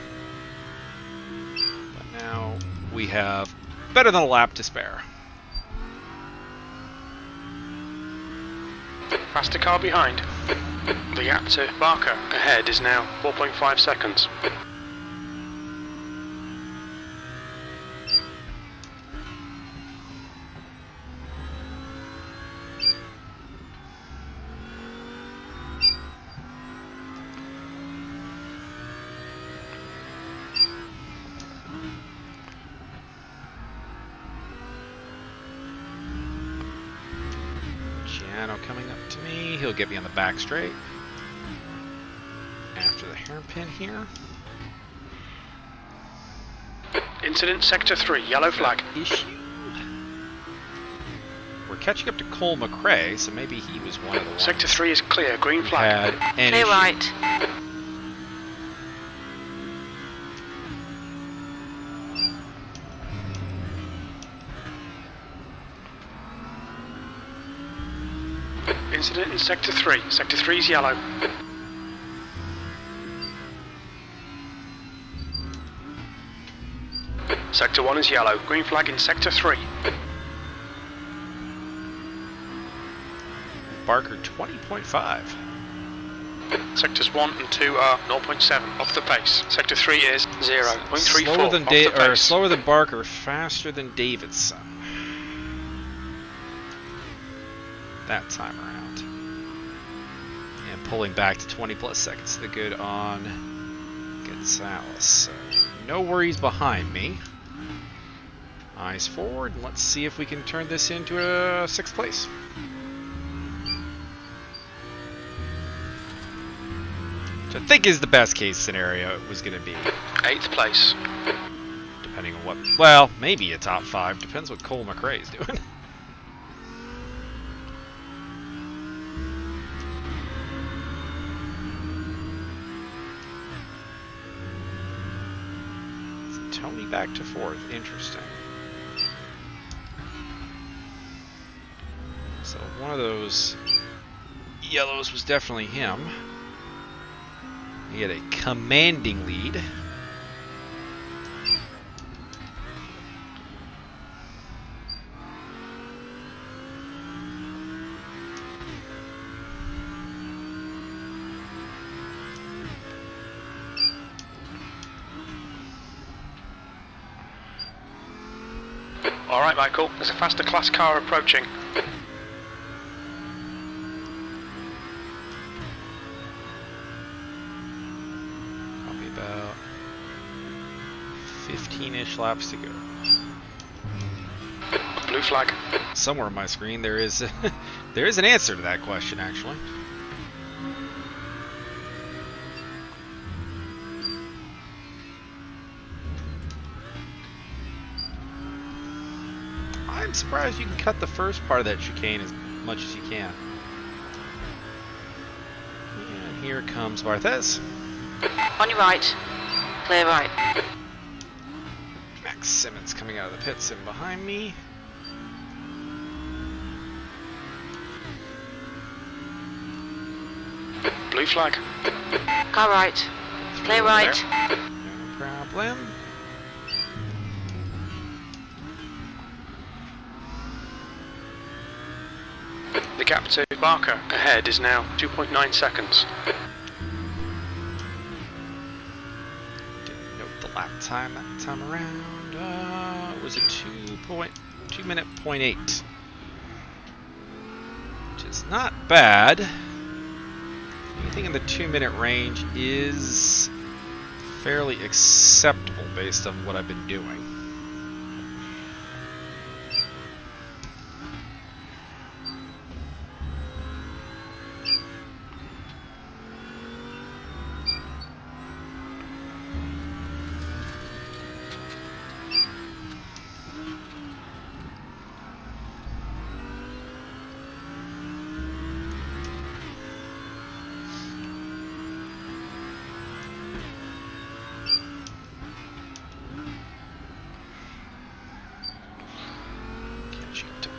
But now we have better than a lap to spare. Faster car behind. The gap to Barker ahead is now 4.5 seconds. Coming up to me, he'll get me on the back straight. After the hairpin here. Incident sector 3, yellow flag. Issue. We're catching up to Cole McRae, so maybe he was one of the ones Sector 3 is clear, green who flag. had an Clear issue. right. Incident in sector 3. Sector 3 is yellow. Sector 1 is yellow. Green flag in sector 3. Barker 20.5. Sectors 1 and 2 are 0.7 off the pace. Sector 3 is 0.34 Slower than off the pace. slower than Barker, faster than Davidson. That time around. And pulling back to 20 plus seconds to the good on Gonzalez. So no worries behind me. Eyes forward, and let's see if we can turn this into a 6th place. Which I think is the best case scenario it was going to be. 8th place. Depending on what, well, maybe a top 5. Depends what Cole McRae is doing. Tony back to 4th. Interesting. So one of those yellows was definitely him. He had a commanding lead. . Alright, Michael. There's a faster class car approaching. Probably about 15-ish laps to go. Blue flag. Somewhere on my screen there is there is an answer to that question, actually. I'm surprised you can cut the first part of that chicane as much as you can. And here comes Barthez. On your right. Clear right. Max Simmons coming out of the pits and behind me. Blue flag. Car right. Clear right. No problem. The gap to Barker ahead is now 2.9 seconds. Didn't note the lap time that time around. It was a 2 minute 0.8, which is not bad. Anything in the 2 minute range is fairly acceptable based on what I've been doing.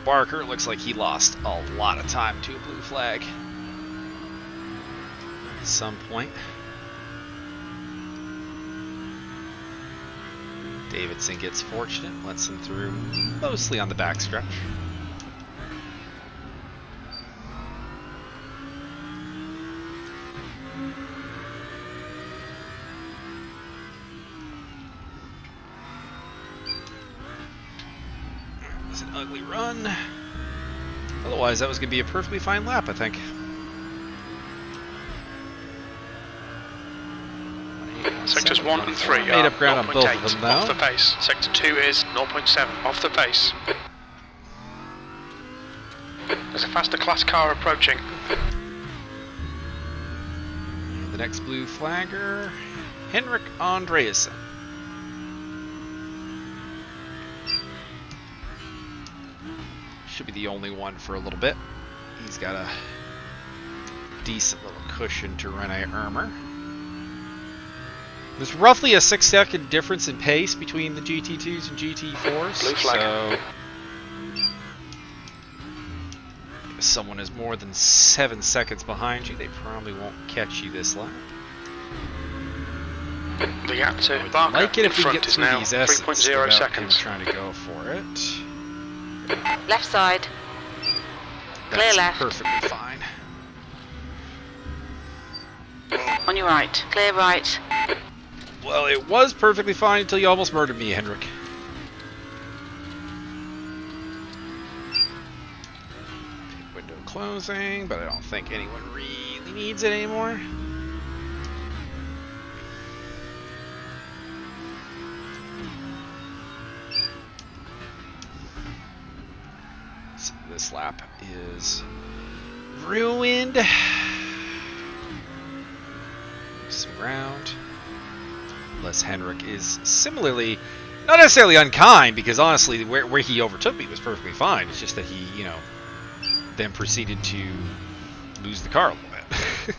Barker, it looks like he lost a lot of time to a blue flag at some point. Davidson gets fortunate, lets him through mostly on the backstretch. An ugly run. Otherwise, that was going to be a perfectly fine lap, I think. Sectors 1 and 3 made are up ground on both of 0.8 them, though. off the pace. Sector 2 is 0.7 off the pace. There's a faster class car approaching. And the next blue flagger, Henrik Andreasen. Should be the only one for a little bit. He's got a decent little cushion to Rene Ermer. There's roughly a 6-second difference in pace between the GT2s and GT4s. Blue flag. So if someone is more than 7 seconds behind you, they probably won't catch you this lap. The gap to I would Barker like it in if we front get is through now these S's 3.0 without him seconds. trying to go for it. Left side. Clear That's left. perfectly fine. On your right. Clear right. Well, it was perfectly fine until you almost murdered me, Henrik. Window closing, but I don't think anyone really needs it anymore. So this lap is ruined. Some ground. Unless Henrik is similarly, not necessarily unkind, because honestly, where he overtook me was perfectly fine. It's just that he, you know, then proceeded to lose the car a little bit.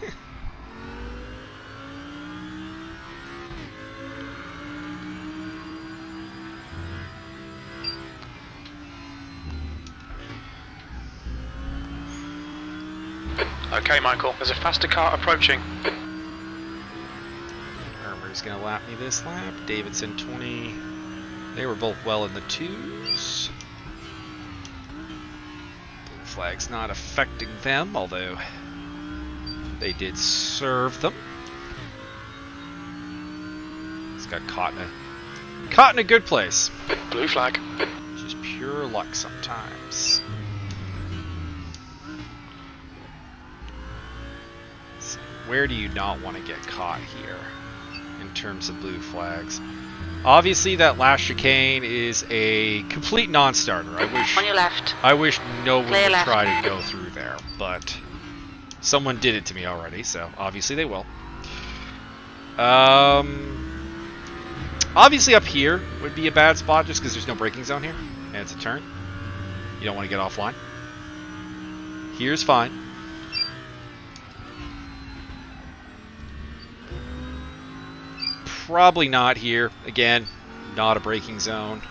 Okay, Michael, there's a faster car approaching. Ermer's going to lap me this lap. Davidson 20. They were both well in the 2s. Blue flag's not affecting them, although they did serve them. He's got caught in a good place. Blue flag. Just pure luck sometimes. So where do you not want to get caught here in terms of blue flags? Obviously, that last chicane is a complete non-starter. On your left. I wish no one Clear would left. try to go through there, but someone did it to me already, so obviously they will. Obviously up here would be a bad spot just because there's no braking zone here, and it's a turn. You don't want to get offline. Here's fine. Probably not here. Again, not a braking zone,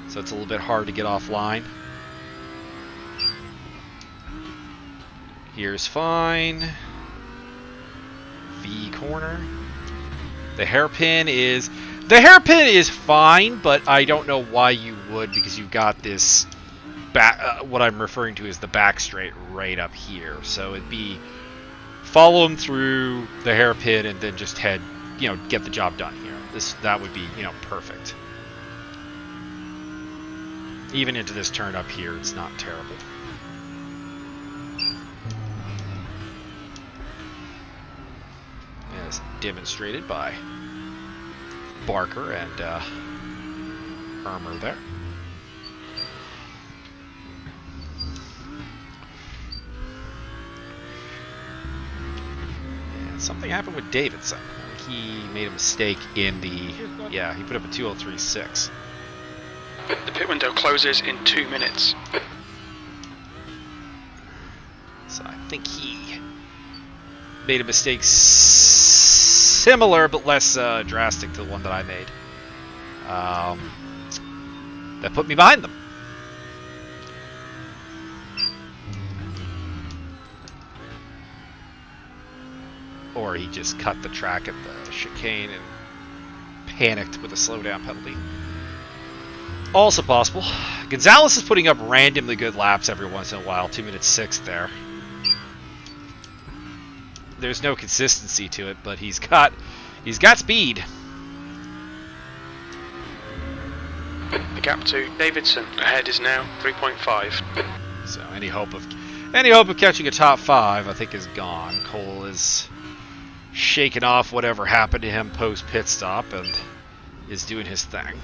so it's a little bit hard to get offline. Here's fine. V corner. The hairpin is fine, but I don't know why you would, because you've got this back. What I'm referring to is the back straight right up here. So it'd be follow him through the hairpin and then just head, get the job done here. That would be, perfect. Even into this turn up here, it's not terrible. As demonstrated by Barker and Irmer there. And something happened with Davidson. He made a mistake in the... Yeah, he put up a 2:03.6. The pit window closes in 2 minutes. So I think he made a mistake similar but less drastic to the one that I made. That put me behind them. Or he just cut the track at the chicane and panicked with a slowdown penalty. Also possible. Gonzalez is putting up randomly good laps every once in a while. 2 minutes 6 there. There's no consistency to it, but he's got speed. The gap to Davidson ahead is now 3.5. So any hope of catching a top 5, I think, is gone. Cole is shaking off whatever happened to him post pit stop and is doing his thing.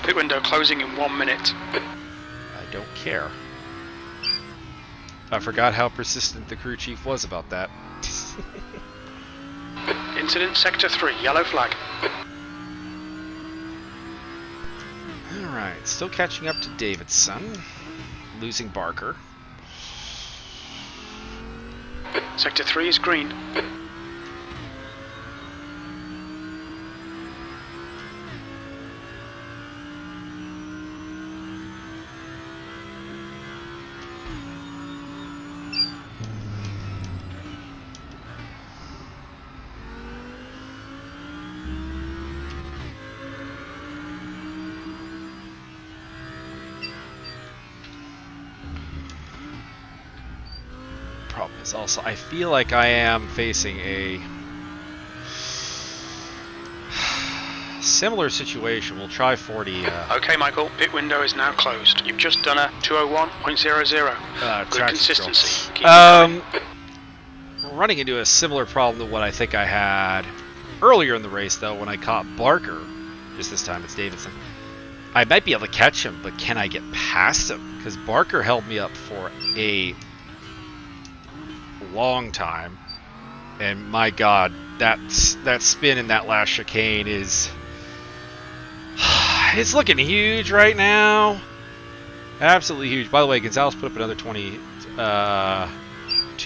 Pit window closing in 1 minute. I don't care. I forgot how persistent the crew chief was about that. Incident sector 3, yellow flag. Alright, still catching up to Davidson. Losing Barker. Sector 3 is green. Problem is also, I feel like I am facing a similar situation. We'll try 40. Okay, Michael, pit window is now closed. You've just done a 2:01.00. Good consistency. Keep We're running into a similar problem to what I think I had earlier in the race, though, when I caught Barker. Just this time it's Davidson. I might be able to catch him, but can I get past him? Because Barker held me up for a long time, and my god, that spin in that last chicane is it's looking huge right now. Absolutely huge. By the way, Gonzalez put up another 2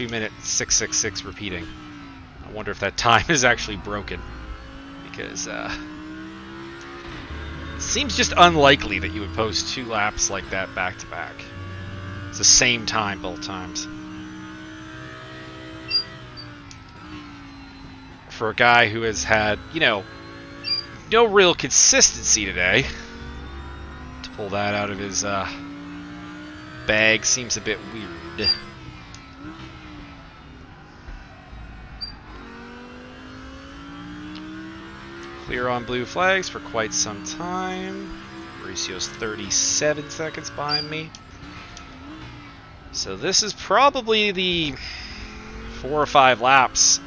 minute 6:66 repeating. I wonder if that time is actually broken, because it seems just unlikely that you would post 2 laps like that back to back. It's the same time both times. For a guy who has had, no real consistency today, to pull that out of his bag seems a bit weird. Clear on blue flags for quite some time. Mauricio's 37 seconds behind me. So this is probably the 4 or 5 laps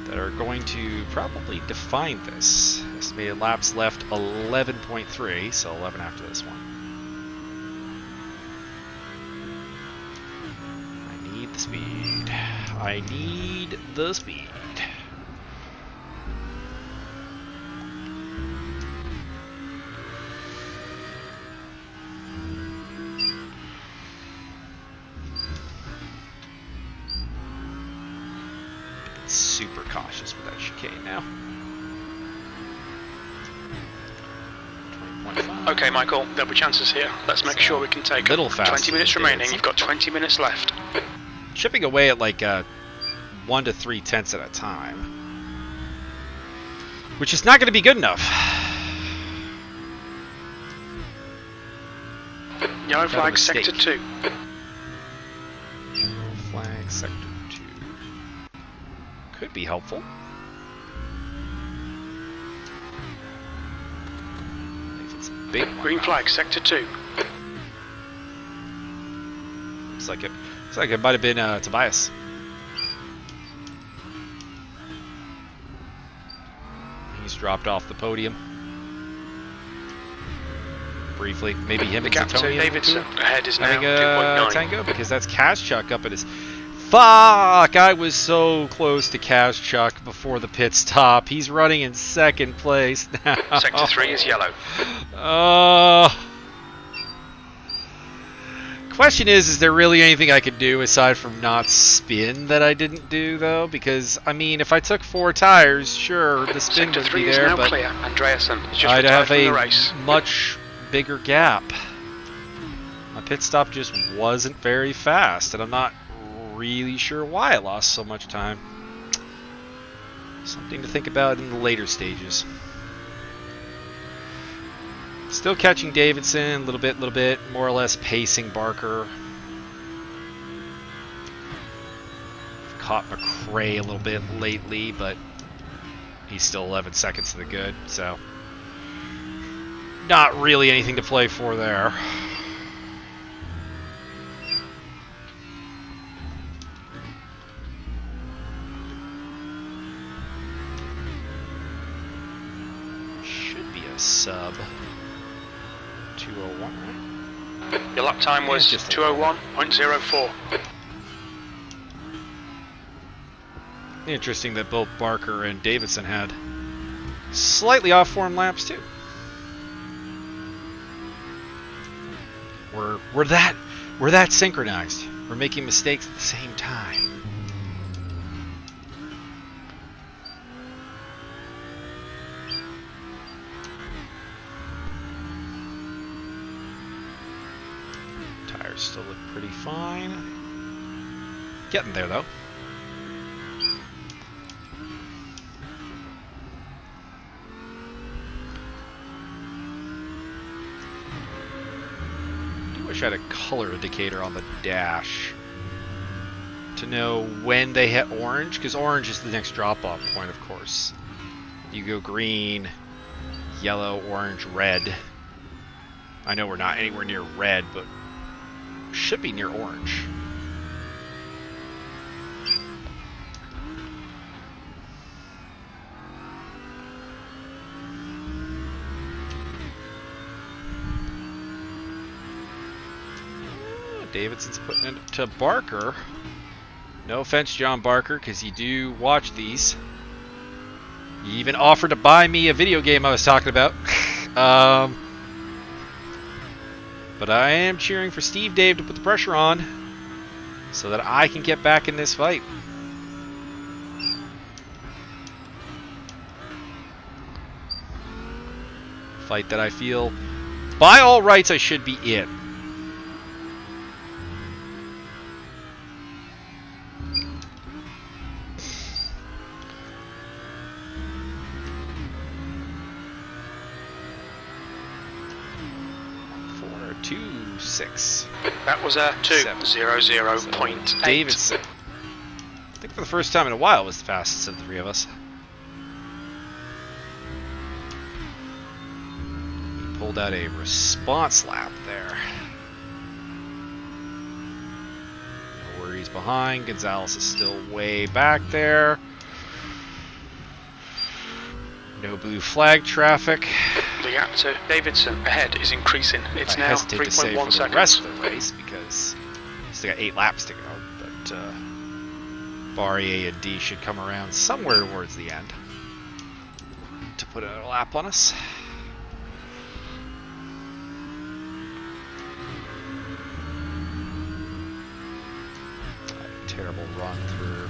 that are going to probably define this. Estimated laps left 11.3, so 11 after this one. I need the speed. I need the speed. Super cautious with that chicane now. 20.5. Okay, Michael, there'll be chances here. Let's make sure we can take Little it. faster 20 minutes than remaining. Davidson. You've got 20 minutes left. Chipping away at like 1 to 3 tenths at a time, which is not going to be good enough. Yellow Another flag, mistake. sector 2. Yellow flag, sector 2. Could be helpful. If it's a big one. Green flag, sector 2. Looks like it might have been Tobias. He's dropped off the podium. Briefly, maybe him The and gap to Tony Davidson ahead is now having a 2.9. tango, because that's Kazchuk up at his... Fuck! I was so close to Kazchuk before the pit stop. He's running in second place now. Sector 3 is yellow. Question is there really anything I could do aside from not spin that I didn't do, though? Because, I mean, if I took 4 tires, sure, the spin Sector would 3 be is there, now but clear. Andreasen is just I'd retired have from the a race. much bigger gap. My pit stop just wasn't very fast, and I'm not really sure why I lost so much time. Something to think about in the later stages. Still catching Davidson, little bit, more or less pacing Barker. Caught McRae a little bit lately, but he's still 11 seconds to the good, so not really anything to play for there. Should be a sub 201, right? Your lap time was Just 201.04. Interesting that both Barker and Davidson had slightly off form laps too. We're that synchronized. We're making mistakes at the same time. Tires still look pretty fine. Getting there though. I wish I had a color indicator on the dash to know when they hit orange, because orange is the next drop-off point, of course. You go green, yellow, orange, red. I know we're not anywhere near red, but should be near orange. Davidson's putting it to Barker. No offense, John Barker, because you do watch these. You even offered to buy me a video game I was talking about. But I am cheering for Steve Dave to put the pressure on so that I can get back in this fight. Fight that I feel by all rights I should be in. That was a 2:00.8. Davidson, I think for the first time in a while, was the fastest of the three of us. pulled out a response lap there. No worries behind. Gonzalez is still way back there. No blue flag traffic. The gap to Davidson ahead is increasing. It's I now hesitate to say 3.1 for seconds. the rest of the race because still got 8 laps to go, but bar A and D should come around somewhere towards the end to put a lap on us. Terrible run through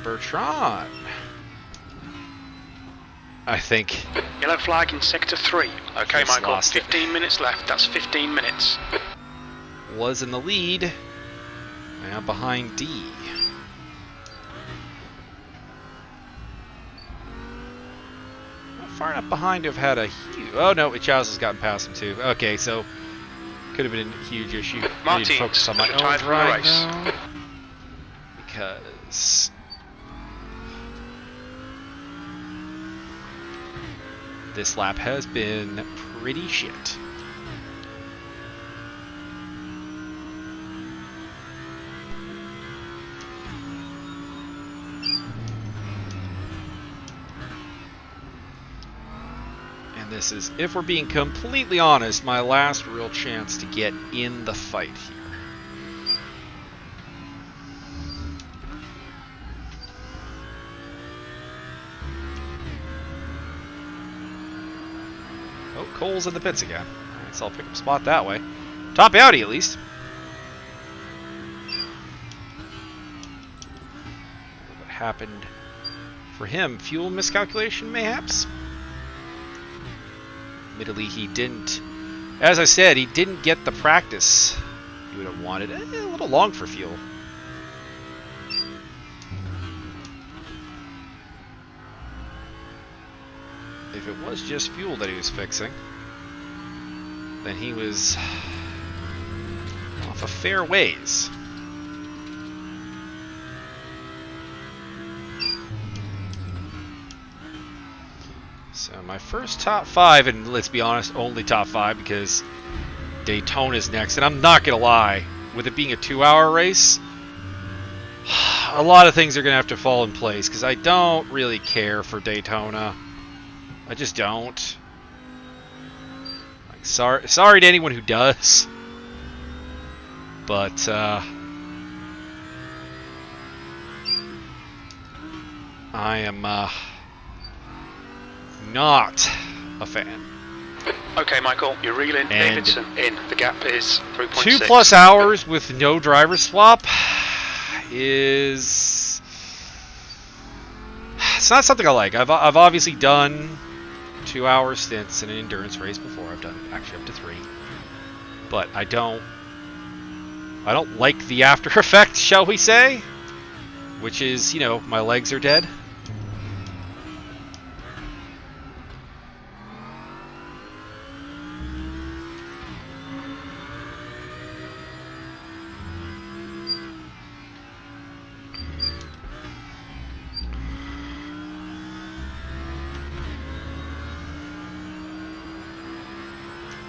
Bertrand. I think. Yellow flag in sector 3. Okay, Just Michael, lost it. 15 minutes left. That's 15 minutes. Was in the lead. Now behind D. Not far enough behind to have had a huge. Oh no, Chaz has gotten past him too. Okay, so could have been a huge issue. I need to Martins focus on my has own retired from the drive race. now, because this lap has been pretty shit. And this is, if we're being completely honest, my last real chance to get in the fight here. Oh, Cole's in the pits again. Alright, so I'll pick up a spot that way. Top Audi, at least. What happened for him? Fuel miscalculation, mayhaps? Admittedly, he didn't. As I said, he didn't get the practice he would have wanted. A little long for fuel. If it was just fuel that he was fixing, then he was off a fair ways. So my first top 5, and let's be honest, only top 5 because Daytona's next. And I'm not going to lie, with it being a 2-hour race, a lot of things are going to have to fall in place because I don't really care for Daytona. I just don't. Like, sorry to anyone who does. But I am not a fan. Okay, Michael, you're reeling Davidson in. The gap is 3.6. 2+ hours with no driver swap is... It's not something I like. I've obviously done 2-hour stints in an endurance race before. I've done actually up to 3. But I don't like the after effect, shall we say? Which is, you know, my legs are dead.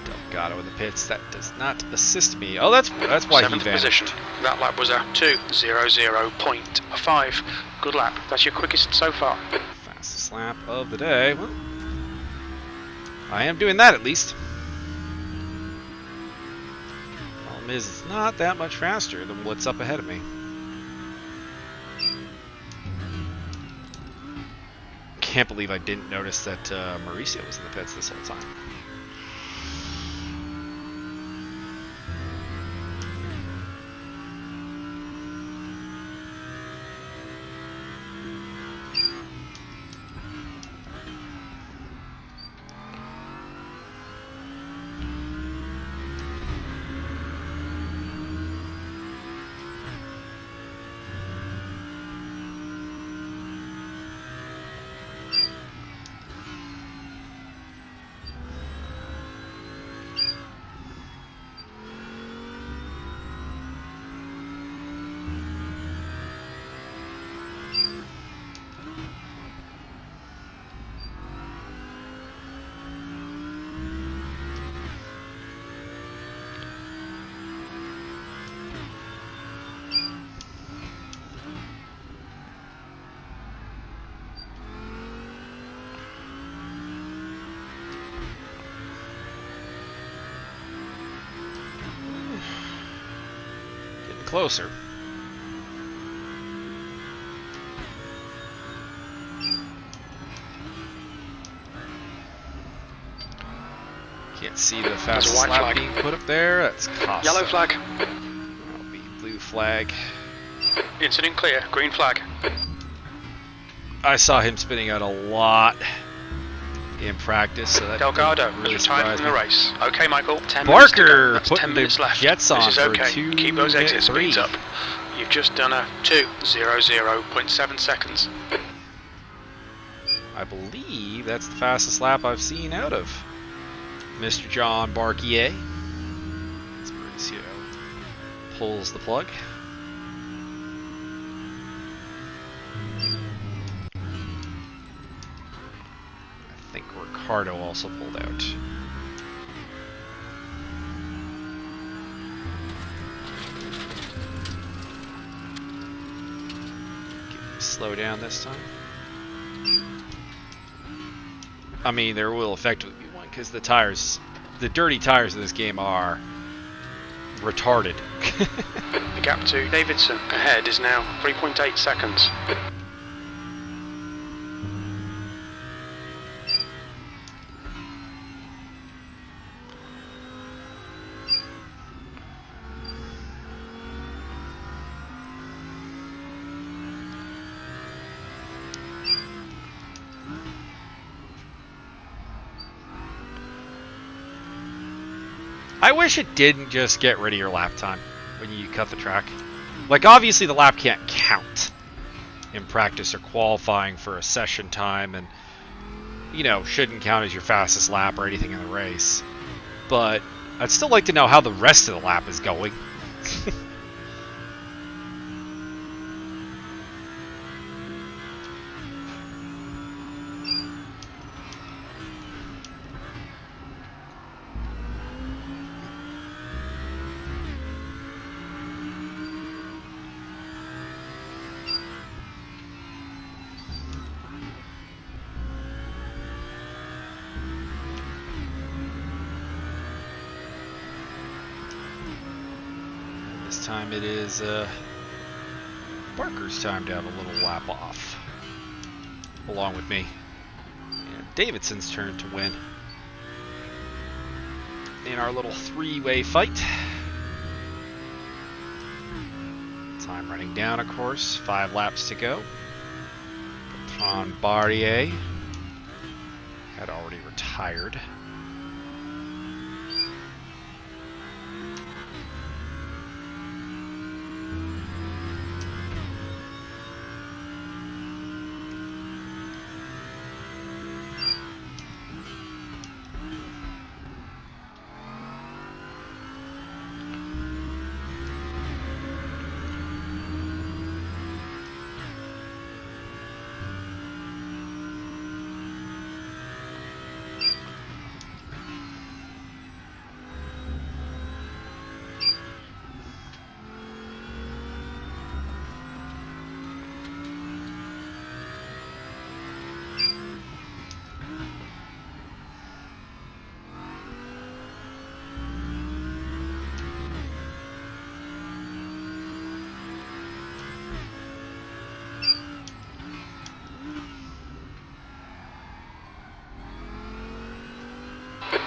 Delgado in the pits. That does not assist me. Oh, that's why he 7th vanished. position. That lap was a 2:00.5. Good lap. That's your quickest so far. Fastest lap of the day. Well, I am doing that at least. Problem is, it's not that much faster than what's up ahead of me. Can't believe I didn't notice that Mauricio was in the pits this whole time. closer. Can't see the fastest white lap flag. being put up there. That's Costa. Yellow flag. That'll be blue flag. Incident clear. Green flag. I saw him spinning out a lot in practice, so that Delgado didn't really has retired surprise from the me. race. Okay, Michael. 10 minutes to go. Barker That's putting 10 minutes the left. jets on This is for okay. 2 Keep those exit speeds 3. up. You've just done a 2:00.7 seconds. I believe that's the fastest lap I've seen out of Mr. John Barquier. As Mauricio pulls the plug. I think Ricardo also pulled out. Slow down this time. I mean, there will effectively be one because the tires, the dirty tires in this game are retarded. The gap to Davidson ahead is now 3.8 seconds. I wish it didn't just get rid of your lap time when you cut the track. Like, obviously the lap can't count in practice or qualifying for a session time, and, you know, shouldn't count as your fastest lap or anything in the race. But I'd still like to know how the rest of the lap is going. This time it is Barker's time to have a little lap off, along with me. And Davidson's turn to win in our little three-way fight. Time running down, of course. 5 laps to go. Bertrand Barrier had already retired.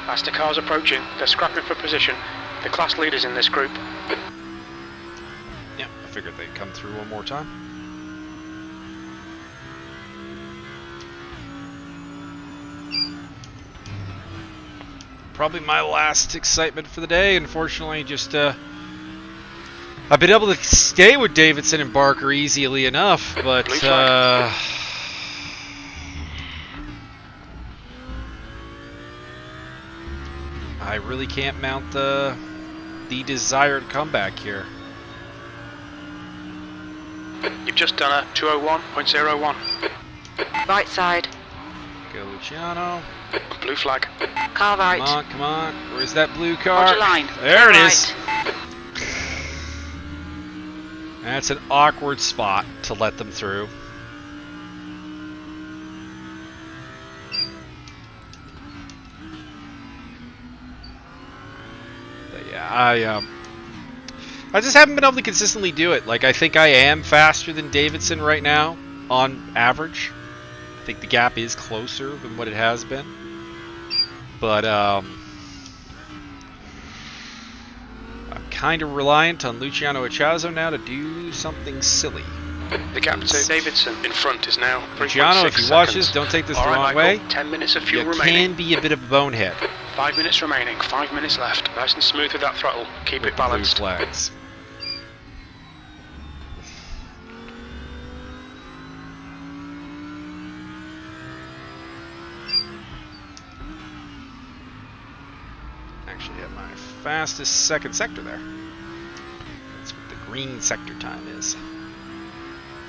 As the cars approaching, they're scrapping for position. The class leaders in this group. Yeah, I figured they'd come through one more time. Probably my last excitement for the day. Unfortunately, just I've been able to stay with Davidson and Barker easily enough, but I really can't mount the desired comeback here. You've just done a 2:01.01. Right side. Go Luciano. Blue flag. Car right. Come on, come on. Where's that blue car? Hold your line. There it Right. is. That's an awkward spot to let them through. But yeah, I just haven't been able to consistently do it. Like, I think I am faster than Davidson right now, on average. I think the gap is closer than what it has been. But, I'm kind of reliant on Luciano Echazo now to do something silly. The gap to Davidson in front is now 3.6 Luciano, if you watch this, seconds. don't take this the All right, wrong Michael, way. 10 minutes of fuel You remaining. can be a bit of a bonehead. 5 minutes remaining. 5 minutes left. Nice and smooth with that throttle. Keep With it the blue balanced. flags. Actually, hit my fastest second sector there. That's what the green sector time is.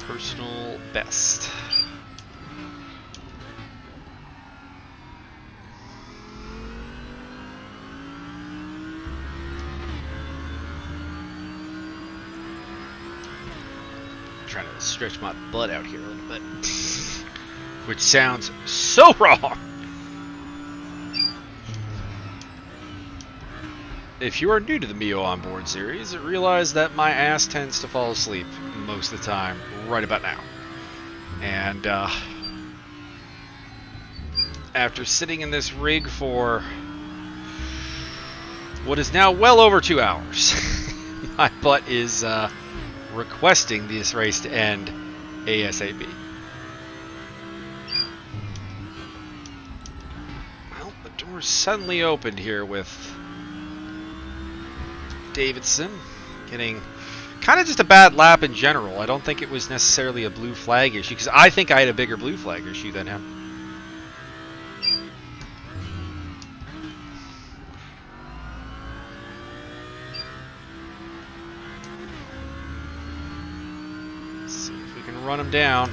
Personal best. Trying to stretch my butt out here a little bit, which sounds so wrong. If you are new to the Mio Onboard series, realize that my ass tends to fall asleep most of the time right about now. And after sitting in this rig for what is now well over 2 hours, my butt is requesting this race to end ASAP. Well, the door suddenly opened here with Davidson getting kind of just a bad lap in general. I don't think it was necessarily a blue flag issue, because I think I had a bigger blue flag issue than him. Run him down.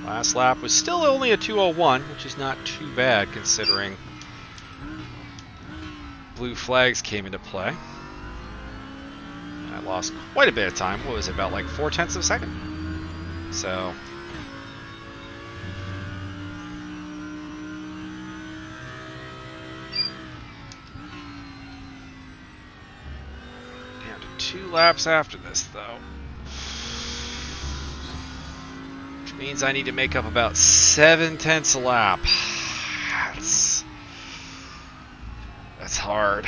Last lap was still only a 2:01, which is not too bad considering blue flags came into play. I lost quite a bit of time. What was it, about like 0.4 of a second? So down to 2 laps after this, though. Means I need to make up about 0.7 a lap. That's hard.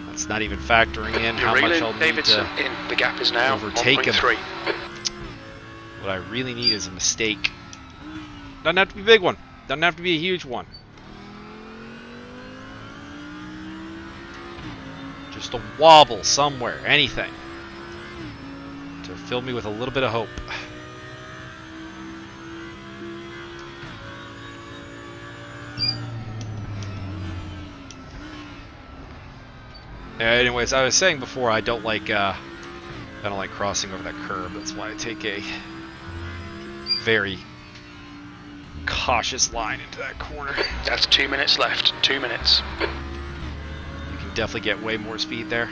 That's not even factoring in how much I'll need Davidson to in. The gap is now overtake him. 1.3. What I really need is a mistake. Doesn't have to be a big one. Doesn't have to be a huge one. Just a wobble somewhere. Anything. To fill me with a little bit of hope. Anyways, I was saying before, I don't like crossing over that curb. That's why I take a very cautious line into that corner. That's 2 minutes left. 2 minutes. You can definitely get way more speed there.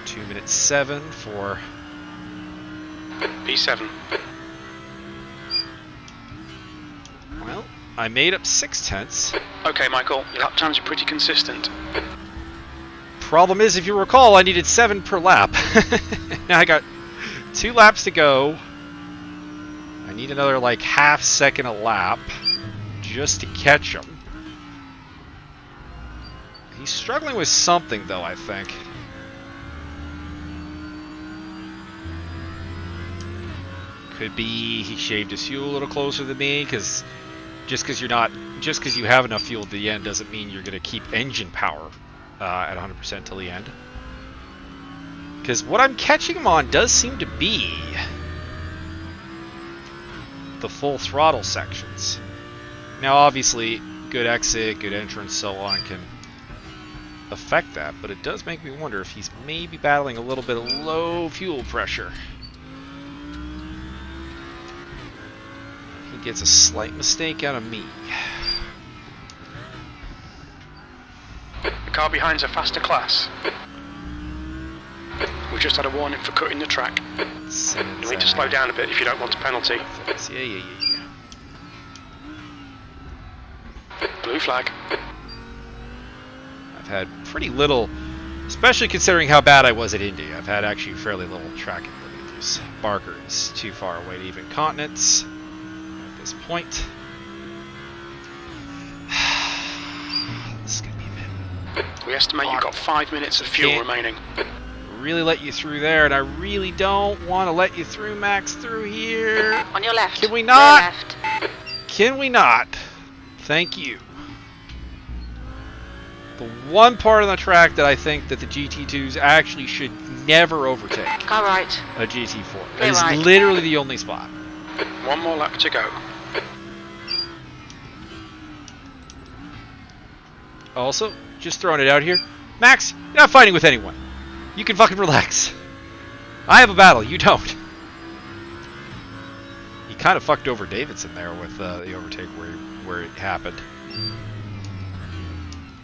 2:07 for P7. Well, I made up 0.6. Okay, Michael, your lap times are pretty consistent. Problem is, if you recall, I needed 7 per lap. Now I got 2 laps to go. I need another like 0.5 second a lap just to catch him. He's struggling with something, though, I think. Could be he shaved his fuel a little closer than me, because just because you have enough fuel at the end doesn't mean you're going to keep engine power at 100% till the end. Because what I'm catching him on does seem to be the full throttle sections. Now, obviously, good exit, good entrance, so on can affect that, but it does make me wonder if he's maybe battling a little bit of low fuel pressure. He gets a slight mistake out of me. The car behind's a faster class. We've just had a warning for cutting the track. You need to slow down a bit if you don't want a penalty. Yeah. Blue flag. I've had pretty little Especially considering how bad I was at Indy. I've had actually fairly little tracking abilities. Barker is too far away to even continents at this point. This is going to be a bit... We estimate you've got 5 minutes of fuel remaining. Really let you through there, and I really don't want to let you through, Max, through here. On your left. Can we not? Left. Can we not? Thank you. The one part of the track that I think that the GT2s actually should never overtake. Car right. A GT4. Clear It is right. literally the only spot. 1 more lap to go. Also, just throwing it out here, Max, you're not fighting with anyone. You can fucking relax. I have a battle, you don't. He kind of fucked over Davidson there with the overtake where it happened.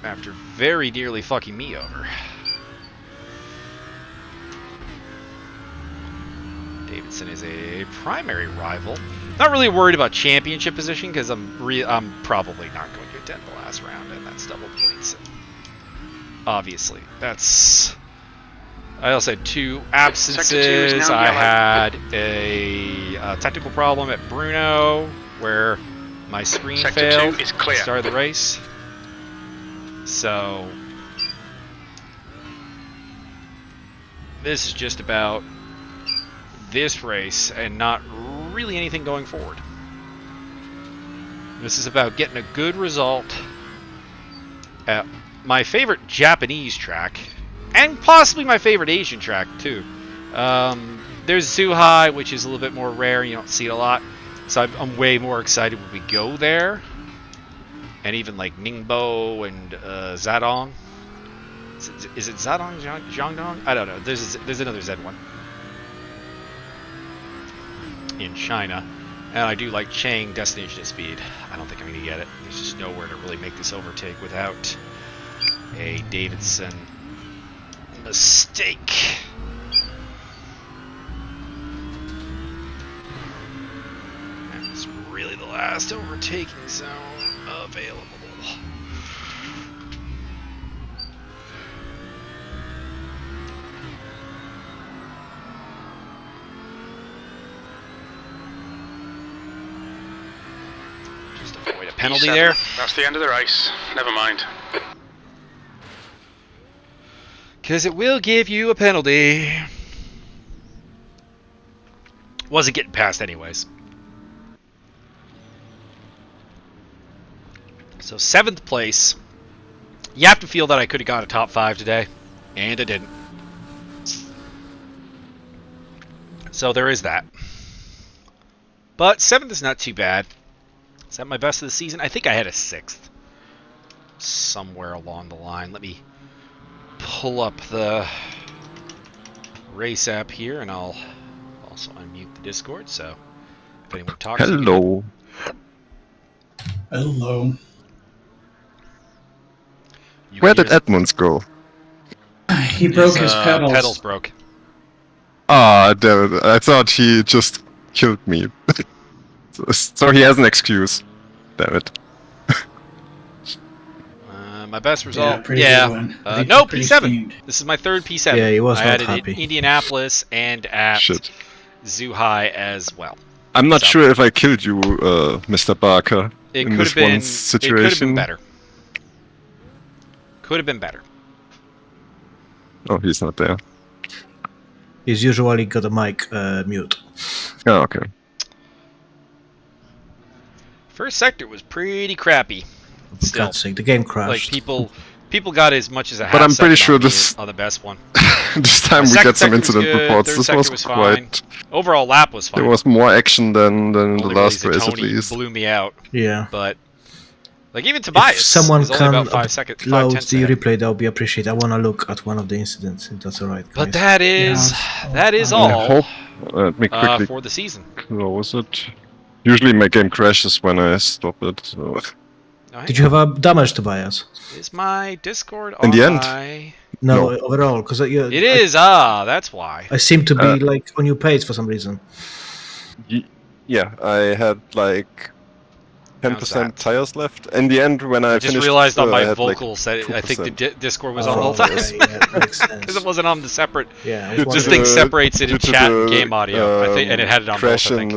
After very nearly fucking me over. Davidson is a primary rival. Not really worried about championship position because I'm probably not going to attend the last round, and that's double points. Obviously, that's. I also had 2 absences. I had a technical problem at Bruno where my screen Sector failed 2 is clear. at the start of the race. So this is just about this race and not really anything going forward. This is about getting a good result at my favorite Japanese track, and possibly my favorite Asian track too. There's Zhuhai, which is a little bit more rare. You don't see it a lot, so I'm way more excited when we go there. And even like Ningbo and Zadong. Is it Zadong, Jiangdong? I don't know. There's another Z one in China. And I do like Chang Destination Speed. I don't think I'm going to get it. There's just nowhere to really make this overtake without a Davidson mistake. That's really the last overtaking zone available. Just avoid a penalty E7. there. That's the end of the race. Never mind. Because it will give you a penalty. Wasn't getting past anyways. So 7th place. You have to feel that I could have got a top 5 today. And I didn't. So there is that. But 7th is not too bad. Is that my best of the season? I think I had a 6th. Somewhere along the line. Let me pull up the race app here, and I'll also unmute the Discord, so if anyone talks. Hello. Hello. Where did Edmunds go? He broke his pedals. Pedals broke. Ah, damn it. I thought he just killed me. So he has an excuse. Damn it. My best result. pretty good one. No, Pretty P7. steamed. This is my 3rd P7. Yeah, he was I not had it happy. in Indianapolis and at Shit. Zhuhai as well. I'm not So- sure if I killed you, Mr. Barker, It in could this have been. one It could have situation. been better. Could have been better. Oh, he's not there. He's usually got a mic mute. Oh, okay. First sector was pretty crappy. For Still, God's sake, the game like crashed. people got as much as a half. But I'm pretty second sure on this- on the best one. This time we Second got some sector was incident good, reports. third This sector was was quite. Overall lap was fine. There was more action than in the Only last really race, at Tony least. blew me out, Yeah. but like even Tobias, If someone is only can about 5 seconds, 5 load tenths the ahead. replay, that would be appreciated. I want to look at one of the incidents, if that's alright. But that is Yeah. all I hope. Let me quickly for the season. close it. Usually my game crashes when I stop it. So. Oh, Did you have a damage, Tobias? Is my Discord In on the end? my... No, No. overall, because It is. That's why. I seem to be like on your page for some reason. Yeah, I had like How's 10% that? tires left. In the end, when I I just finished, realized on I my had, like, vocals that I think the 2%. Discord was on the whole Oh, time. okay, yeah, that makes sense. Because it wasn't on the separate. Yeah, I was Due to This wondering. thing separates it in due to chat and the, game audio. I think, and it had it on both. crash I think.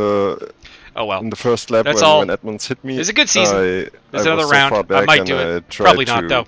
Oh well. in the first lap That's when, all. when Edmonds hit me. It's a good season. I There's was another so round. far I back might and do I it. tried Probably to not though.